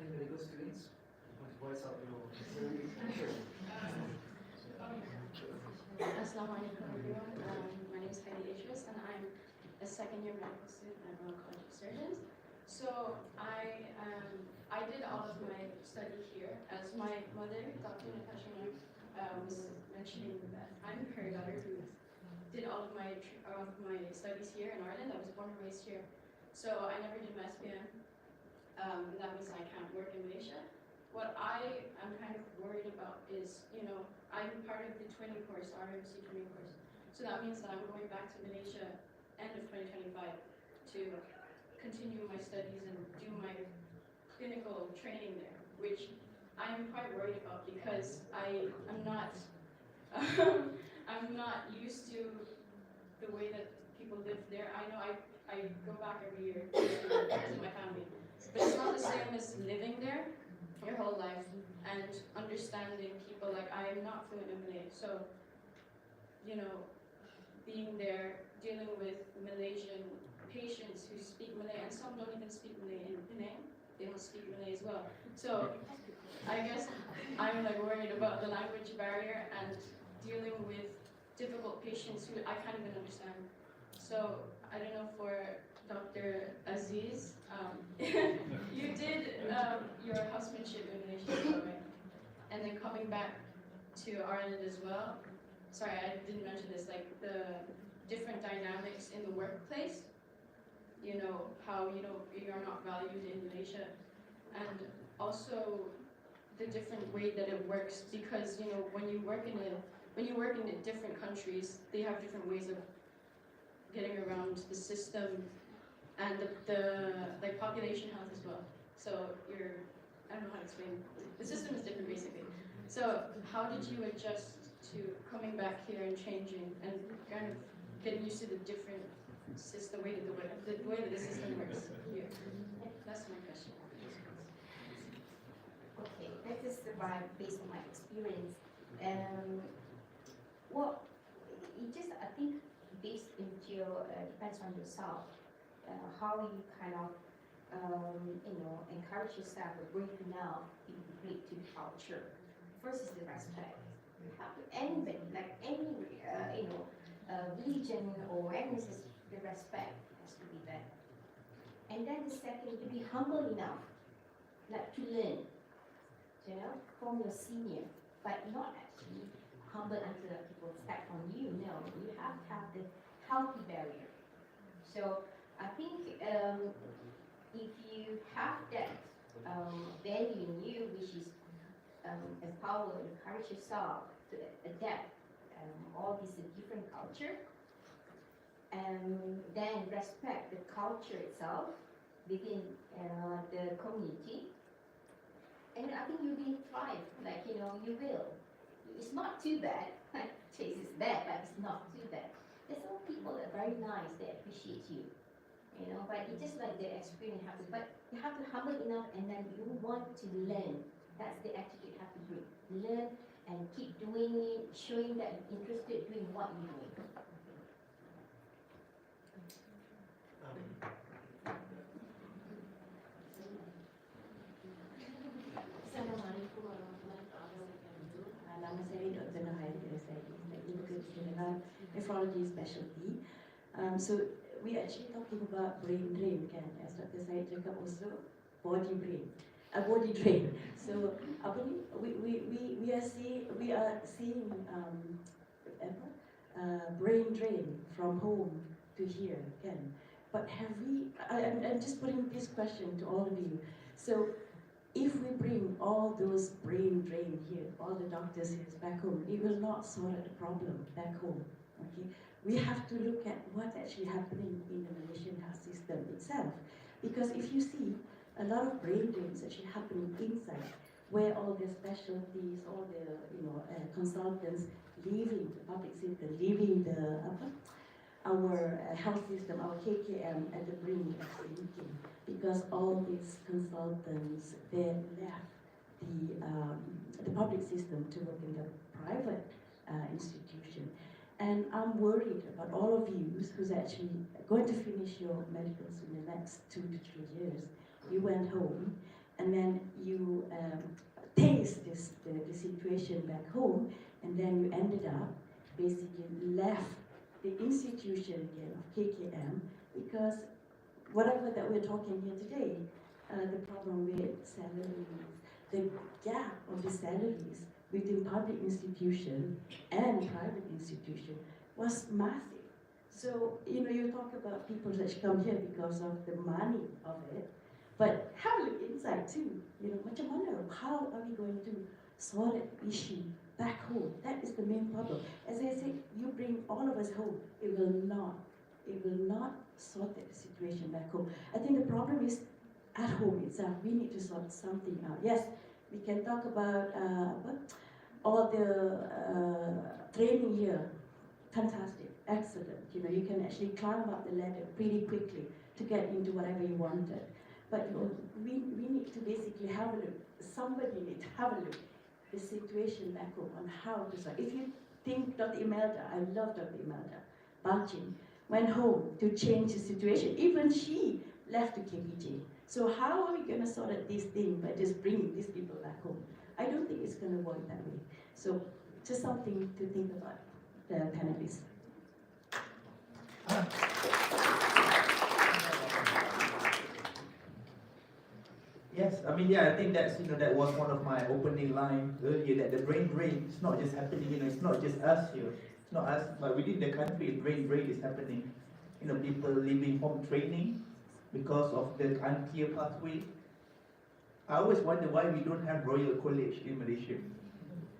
Any medical students? Want to voice out your Assalamu alaikum everyone. My name is Heidi Idris and I'm a second year medical student at Royal College of Surgeons. So I did all of my study here. As my mother, Dr. Natasha, was mentioning that I'm her daughter who did all of my studies here in Ireland. I was born and raised here. So I never did my SPM. That means I can't work in Malaysia. What I am kind of worried about is, I'm part of the twinning course, RMC twinning course. So that means that I'm going back to Malaysia end of 2025 to continue my studies and do my clinical training there, which I'm quite worried about because I'm not I'm not used to the way that people live there. I know I go back every year to visit my family, but it's not the same as living there your whole life and understanding people. Like, I am not fluent in Malay, so you know, being there, dealing with Malaysian patients who speak Malay, and some don't even speak Malay in Penang. They don't speak Malay as well. So I guess I'm like worried about the language barrier and dealing with difficult patients who I can't even understand. So I don't know, for Dr. Aziz, you did your housemanship in Malaysia, right? And then coming back to Ireland as well. Sorry, I didn't mention this, like the different dynamics in the workplace. You know, how you're not valued in Malaysia, and also the different way that it works, because when you work in different countries, they have different ways of getting around the system and the like population health as well. So I don't know how to explain. The system is different basically. So how did you adjust to coming back here and changing and kind of getting used to the different system, the way that the system works here? That's my question. Okay, that is based on my experience. Well, it just, I think, based into depends on yourself, how you kind of encourage yourself or break enough to integrate to the culture. First is the respect. You have to anybody, like any religion or any the respect has to be there. And then the second, to be humble enough, like to learn, from your senior, but not actually humble until people step on you. No, you have to have the healthy barrier. So I think if you have that value in you, which is empower, encourage yourself to adapt all these different culture, and then respect the culture itself within the community, and I think you will thrive. Like you will. It's not too bad. Taste is bad, but it's not too bad. There's some people that are very nice. They appreciate you. But it's just like the experience happens. But you have to humble enough, and then you want to learn. That's the attitude you have to bring. Learn and keep doing it, showing that you're interested in doing what you're doing. Assalamualaikum warahmatullahi wabarakatuh. Nama saya Dr. Nahaya. Saya dengan nephrology specialty. So we actually talking about brain drain, kan? As Dr. Syed cakap also, body drain. So we are seeing brain drain from home to here, kan? But have we? I'm just putting this question to all of you. So if we bring all those brain drain here, all the doctors here back home, it will not solve the problem back home. Okay, we have to look at what's actually happening in the Malaysian health system itself, because if you see a lot of brain drains actually happening inside, where all the specialties, all the consultants leaving the public sector, leaving our health system, our KKM at the brink of leaking, because all these consultants they left the public system to work in the private institution. And I'm worried about all of you who's actually going to finish your medicals in the next 2 to 3 years. You went home and then you taste the situation back home, and then you ended up basically left the institution again of KKM, because whatever that we're talking here today, the problem with salaries, the gap of the salaries between public institution and private institution was massive. So, you talk about people that come here because of the money of it, but have a look inside too. Macam mana? How are we going to solve that issue back home? That is the main problem. As I said, you bring all of us home, it will not sort the situation back home. I think the problem is at home itself, we need to sort something out. Yes, we can talk about all the training here. Fantastic, excellent. You know, you can actually climb up the ladder pretty quickly to get into whatever you wanted. But you know, we need to basically have a look. Somebody need to have a look the situation back home on how to solve. If you think Dr. Imelda, I love Dr. Imelda, Bachin, went home to change the situation. Even she left to KPJ. So how are we going to sort out this thing by just bringing these people back home? I don't think it's going to work that way. So just something to think about, the panelists. Yes, I mean, yeah, I think that's, that was one of my opening lines earlier, that the brain drain is not just happening, it's not just us here, it's not us, but within the country, brain drain is happening. People leaving home training because of the unclear pathway. I always wonder why we don't have Royal College in Malaysia.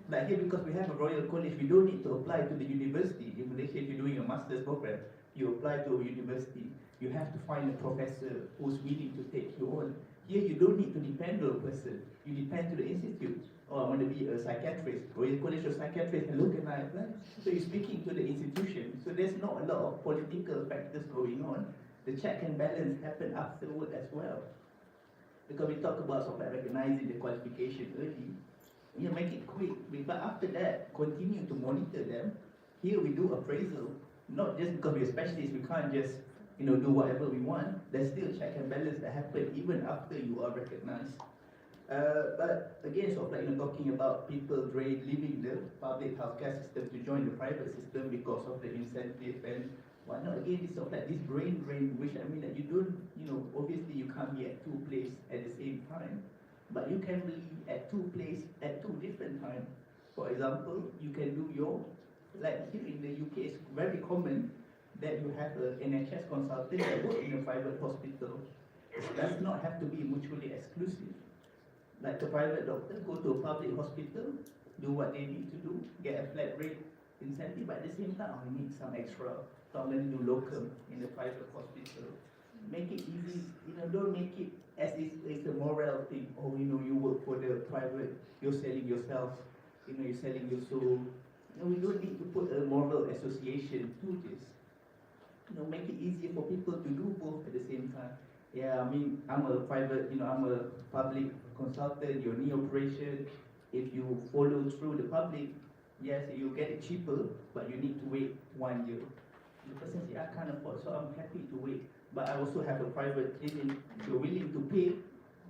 Like here, because we have a Royal College, we don't need to apply to the university. In Malaysia, if you're doing a master's program, you apply to a university. You have to find a professor who's willing to take you on. Here, you don't need to depend on a person. You depend to the institute. Oh, I want to be a psychiatrist. Royal College of Psychiatrists, and look, and I apply. So you're speaking to the institution. So there's not a lot of political factors going on. The check and balance happen afterward as well. Because we talk about sort of like recognizing the qualification early. Make it quick. But after that, continue to monitor them. Here we do appraisal, not just because we're specialists, we can't just do whatever we want. There's still check and balance that happen even after you are recognized. But again, sort of like talking about people leaving the public healthcare system to join the private system because of the incentive and whatnot. Again, it's sort of like this brain drain, which I mean that you don't, obviously you can't be at two places at the same time, but you can be at two places at two different times. For example, you can do like here in the UK, it's very common that you have an NHS consultant that works in a private hospital. It does not have to be mutually exclusive. Like the private doctor go to a public hospital, do what they need to do, get a flat rate incentive, but at the same time, we need some extra. So I'm going to do locum in the private hospital. Make it easy, don't make it as if it's a moral thing. Oh, you work for the private, you're selling yourself, you're selling your soul. We don't need to put a moral association to this. Make it easier for people to do both at the same time. Yeah, I mean, I'm a private, I'm a public consultant, your knee operation. If you follow through the public, yes, you get it cheaper, but you need to wait 1 year. The person says, I can't afford, so I'm happy to wait. But I also have a private clinic. If you're willing to pay,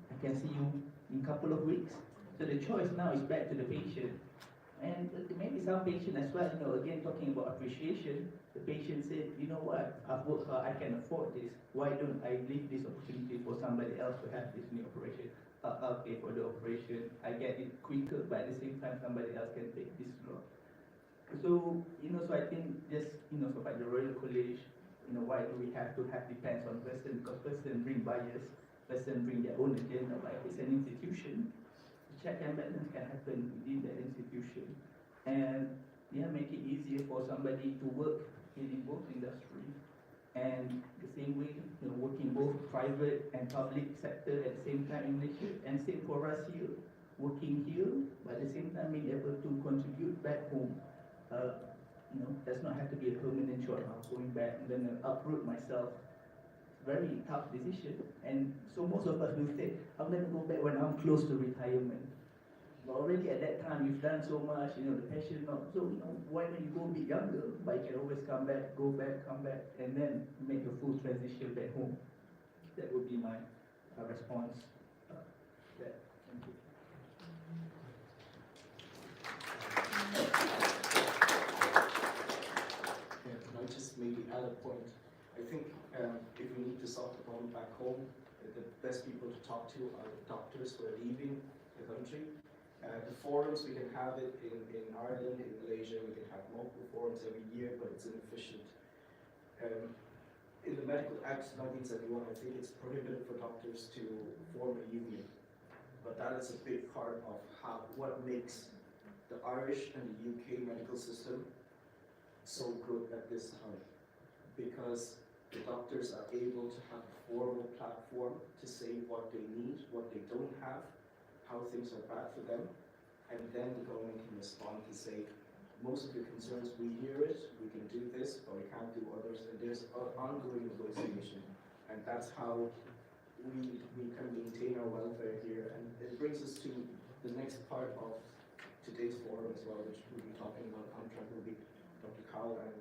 I can see you in a couple of weeks. So the choice now is back to the patient. And maybe some patient as well, again talking about appreciation, the patient said, you know what, I've worked hard, I can afford this. Why don't I leave this opportunity for somebody else to have this new operation? I'll pay for the operation, I get it quicker, but at the same time somebody else can take this slot. So, so I think just, sort of like the Royal College, why do we have to have depends on person? Because person bring bias, person bring their own agenda, but if it's an institution, check and balance can happen within the institution, and make it easier for somebody to work in both industries, and the same way, working both private and public sector at the same time in Malaysia, and same for us here, working here, but at the same time being able to contribute back home. Does not have to be a permanent job. Going back and then uproot myself. Very tough decision, and so most of us will say, I'm going to go back when I'm close to retirement. But already at that time, you've done so much, the passion not, so why don't you go a bit younger, but you can always come back, go back, come back, and then make a full transition back home. That would be my response. Thank you. Can I just maybe add a point? I think if we need to solve the problem back home, the best people to talk to are the doctors who are leaving the country. The forums, we can have it in Ireland, in Malaysia, we can have multiple forums every year, but it's inefficient. In the Medical Act 1971, I think it's prohibited for doctors to form a union. But that is a big part of what makes the Irish and the UK medical system so good at this time. Because The doctors are able to have a formal platform to say what they need, what they don't have, how things are bad for them, and then the government can respond to say, most of your concerns, we hear it, we can do this, but we can't do others, and there's an ongoing negotiation. And that's how we can maintain our welfare here. And it brings us to the next part of today's forum as well, which we'll be talking about contract, will be Dr. Carl and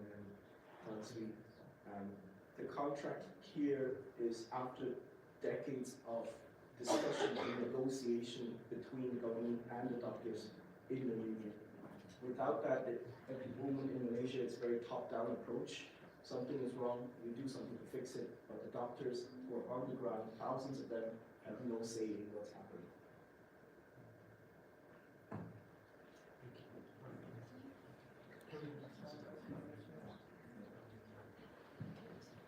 Sweet. The contract here is after decades of discussion and negotiation between the government and the doctors in the union. Without that, at the moment in Malaysia, it's a very top-down approach. Something is wrong, we do something to fix it, but the doctors who are on the ground, thousands of them, have no say in what's happening.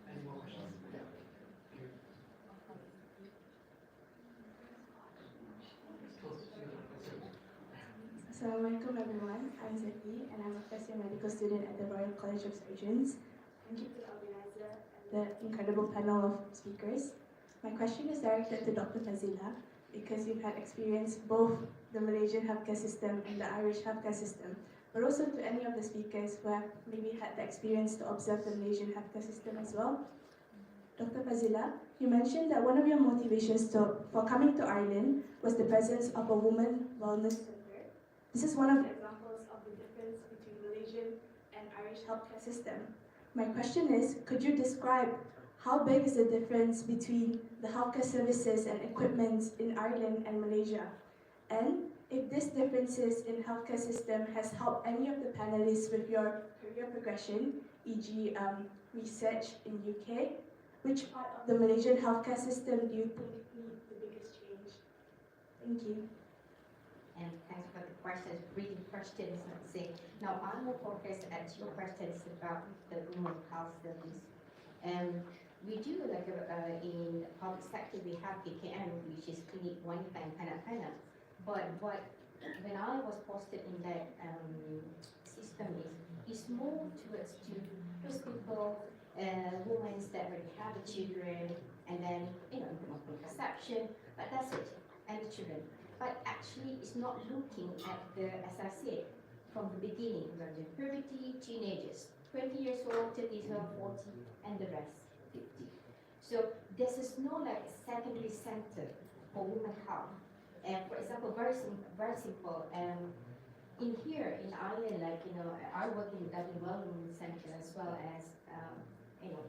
Any more questions? Assalamualaikum everyone, I'm Zaki and I'm a first year medical student at the Royal College of Surgeons. Thank you to the organizer and the incredible panel of speakers. My question is directed to Dr. Fazila because you've had experience both the Malaysian healthcare system and the Irish healthcare system, but also to any of the speakers who have maybe had the experience to observe the Malaysian healthcare system as well. Dr. Fazila, you mentioned that one of your motivations for coming to Ireland was the presence of a woman wellness center. This is one of the examples of the difference between Malaysian and Irish healthcare system. My question is, could you describe how big is the difference between the healthcare services and equipment in Ireland and Malaysia? And if these differences in healthcare system has helped any of the panelists with your career progression, e.g. Research in UK, which part of the Malaysian healthcare system do you think needs the biggest change? Thank you. And thanks for the questions, reading questions, let's say. Now, I'm more focused at your questions about the women's health service. We do, like, in public sector, we have KKM, which is Clinic Wanita and Kanak-Kanak. But when I was posted in that system is more towards to those people, women that already have the children, and then, conception, but that's it, and the children. But actually, it's not looking at the, as I said, from the beginning, from the puberty, teenagers, 20 years old, 30 years old, 40, and the rest, 50. So this is not like a secondary center for women health. For example, very simple. In here in Ireland, like I work in the Dublin Wellness Center as well as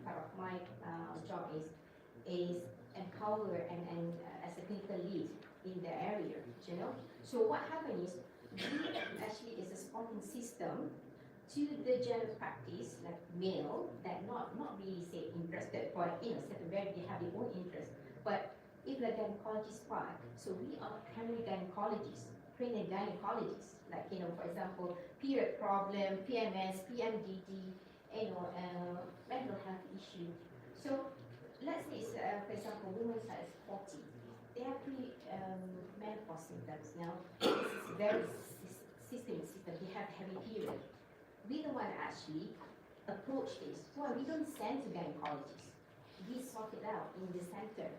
part of my job is empower and as a clinical lead in the area, So what happened is, we actually is a spotting system to the general practice, like male, that not really say interested, but certain very they have their own interest. But if the gynecologist part, so we are primary gynecologists, trained gynecologists, like for example, period problem, PMS, PMDD, mental health issue. So let's say, for example, women size 40. They have menopause symptoms now. This is very systemic system. They have heavy period. We don't want to actually approach this. Well, we don't send to gynecologists. We sort it out in the center,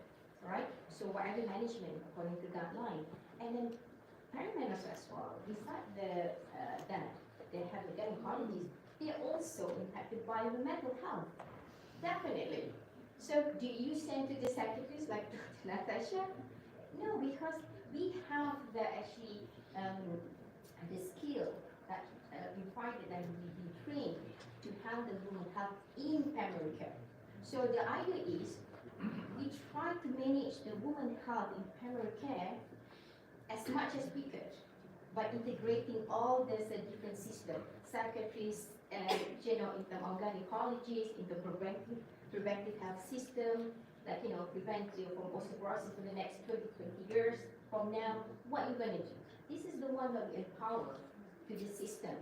right? So whatever management according to guideline. And then perimenopause as well. Besides the they have the gynecologists. They are also impacted by the mental health. Definitely. So do you send to the secretaries like Dr. Natasha? No, because we have the actually the skill that we find that we've been trained to handle women's health in primary care. So the idea is we try to manage the women's health in primary care as much as we could by integrating all these different systems, psychiatrists, in the gynecologists, in the preventive health system, like prevent you from osteoporosis for the next 20 years from now. What are you going to do? This is the one that we empower to the system.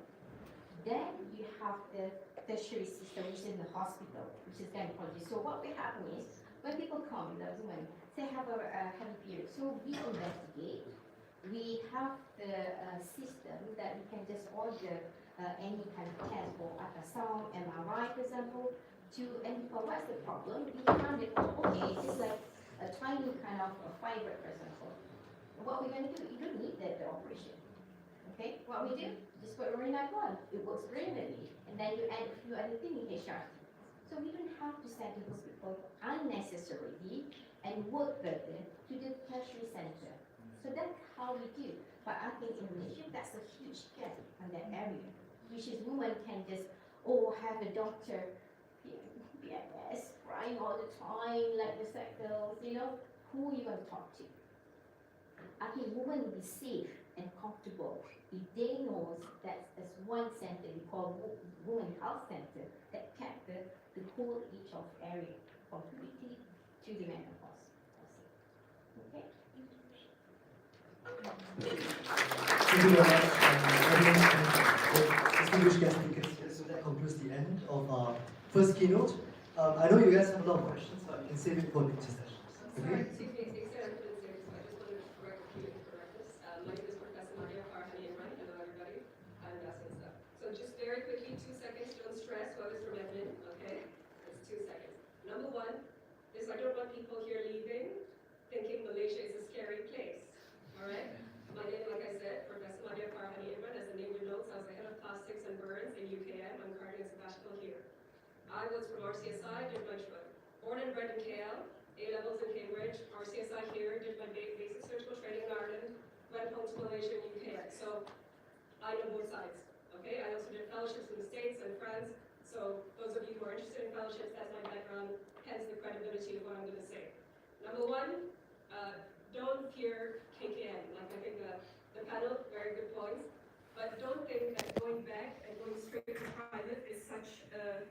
Then you have the tertiary system, which is in the hospital, which is gynecology. So what will happen is when people come, the women, they have a heavy period. So we investigate. We have the system that we can just order any kind of test for ultrasound, MRI, for example, and what's the problem? We found it, okay, it's like a tiny kind of a fiber, for example. What we're going to do, you don't need the operation. Okay, what we do, just put Marina one. It works brilliantly. And then you add a few other things in HR. So we don't have to send the hospital unnecessarily and work further to the tertiary center. So that's how we do. But I think in Malaysia, that's a huge gap in that area, which is women can just, have a doctor, PMS, crying all the time, like the sack girls, who are you going to talk to? I think women will be safe and comfortable if they know that there's one center we call Women Health Center that kept the whole each of area from puberty to the menopause. Okay? Thank you very much, distinguished guest speakers. So that concludes the end of our first keynote. I know you guys have a lot of questions, but you can save it for later sessions. Okay? Sorry, I couldn't say this, so I just wanted to correct a few incorrectness. My name is Professor Maria Farhani Imran. Hello, everybody. I'm Dasinsa. So just very quickly, 2 seconds, don't stress whoever's from admin, okay? It's 2 seconds. Number one is I don't want people here leaving thinking Malaysia is a scary place, all right? My name, like I said, Professor Maria Farhani Imran. As the name denotes, I was the head of plastics and burns in UKM. I'm currently a sabbatical here. I was from RCSI, did my born and bred in KL, A-levels in Cambridge, RCSI here, did my basic surgical training in Ireland, went home to Malaysia and UKM. So I know both sides, okay? I also did fellowships in the States and France. So those of you who are interested in fellowships, that's my background, hence the credibility of what I'm going to say. Number one, don't fear KKM. Like I think the panel, very good points. But don't think that going back and going straight to private is such a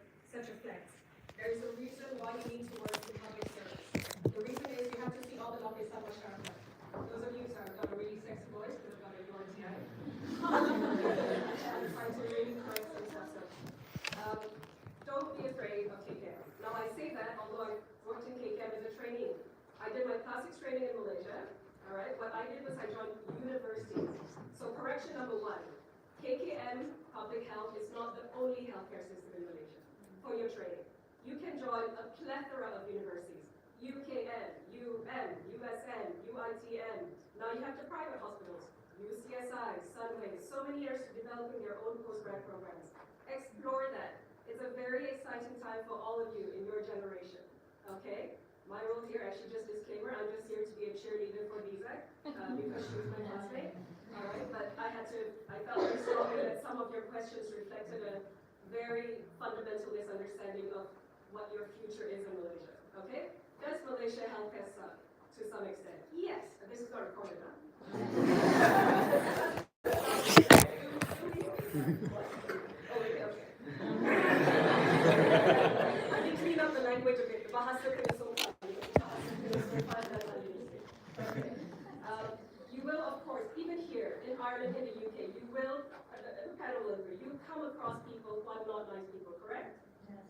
flex. There's a reason why you need to work in public service. The reason is you have to see all the lobbies that much happen. Those of you who have got a really sexy voice, because I've got a URTI. I'm trying to really correct some stuff. So, don't be afraid of KKM. Now I say that, although I worked in KKM as a trainee. I did my plastics training in Malaysia. All right, what I did was I joined universities. So correction number one, KKM Public Health is not the only healthcare system in Malaysia for your training. You can join a plethora of universities, UKM, UM, USN, UITM. Now you have the private hospitals, UCSI, Sunway, so many years developing your own postgrad programs. Explore that. It's a very exciting time for all of you in your generation, okay? My role here, actually just disclaimer, I'm just here to be a cheerleader for Lisa, because she was my classmate. All right, but I felt very strongly that some of your questions reflected a very fundamental misunderstanding of what your future is in Malaysia. Okay? Does Malaysia healthcare suck to some extent? Yes. This is not recorded now. Okay. I need to clean up the language a bit. The bahasa kena sopan. You will, of course, even here in Ireland, in the UK, you will, the panel will agree, you come across people who are not nice people, correct?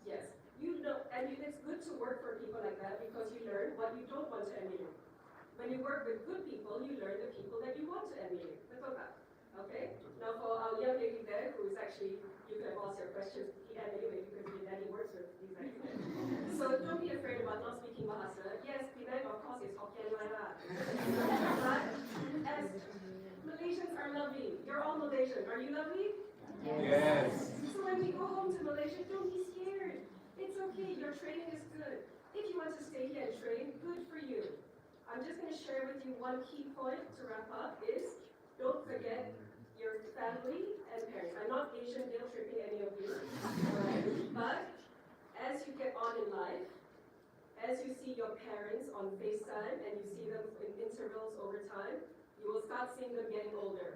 Yes. You know, and it's good to work for people like that because you learn what you don't want to emulate. When you work with good people, you learn the people that you want to emulate. Okay? Now for our young lady there, who is actually, you can have asked your questions anyway because he works with these actually. So don't be afraid about not speaking Bahasa. Yes, Penang, of course, is Hokkien Maya. But as Malaysians are lovely. You're all Malaysian. Are you lovely? Yes. So when we go home to Malaysia, don't be scared. It's okay. Your training is good. If you want to stay here and train, good for you. I'm just going to share with you one key point to wrap up is don't forget your family and parents. I'm not Asian guilt tripping any of you. Right? But as you get on in life, as you see your parents on FaceTime and you see them in intervals over time, you will start seeing them getting older.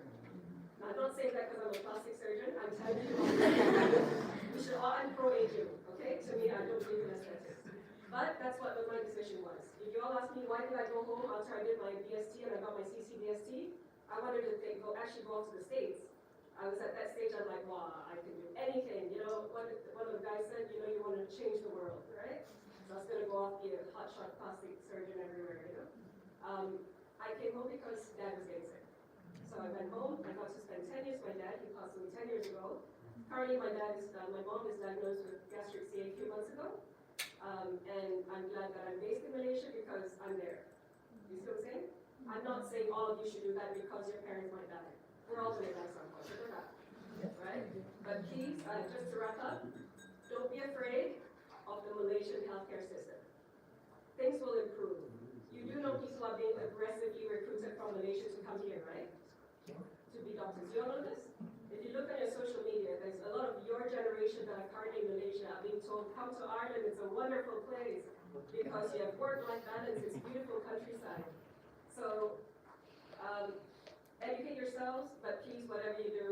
Now, I'm not saying that because I'm a plastic surgeon. I'm telling you, we should all pro-age you, okay? To me, I don't believe in aesthetics. But that's what my decision was. If you all ask me why did I go home after I did my BST and I got my CCBST, I wanted to actually go off to the States. I was at that stage, I'm like, wow, I can do anything. You know, one of the guys said, you know, you want to change the world, right? So I was going to go off, be a hotshot plastic surgeon everywhere, you know. I came home because Dad was getting sick. So I went home, I got to spend 10 years with my dad, he passed away 10 years ago. currently my mom is diagnosed with gastric CA a few months ago. And I'm glad that I'm based in Malaysia because I'm there. You see what I'm saying? I'm not saying all of you should do that because your parents might die. We're all going to die some point, so they're not. Right? But please, just to wrap up, don't be afraid of the Malaysian healthcare system. Things will improve. You do know people are being aggressively recruited from Malaysia to come here, right? To be doctors. You all know this? If you look on your social media, there's a lot of your generation that are currently in Malaysia are being told, come to Ireland, it's a wonderful place because you have work-life balance, it's beautiful countryside. So, educate yourselves, but please, whatever you do,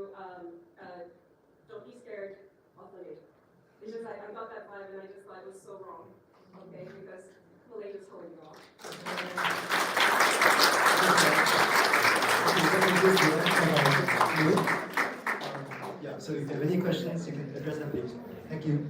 don't be scared of Malaysia. It's just like, I got that vibe and I just thought it was so wrong, okay, because Malaysia's totally wrong. Yeah, so if you have any questions, you can address them, please. Thank you.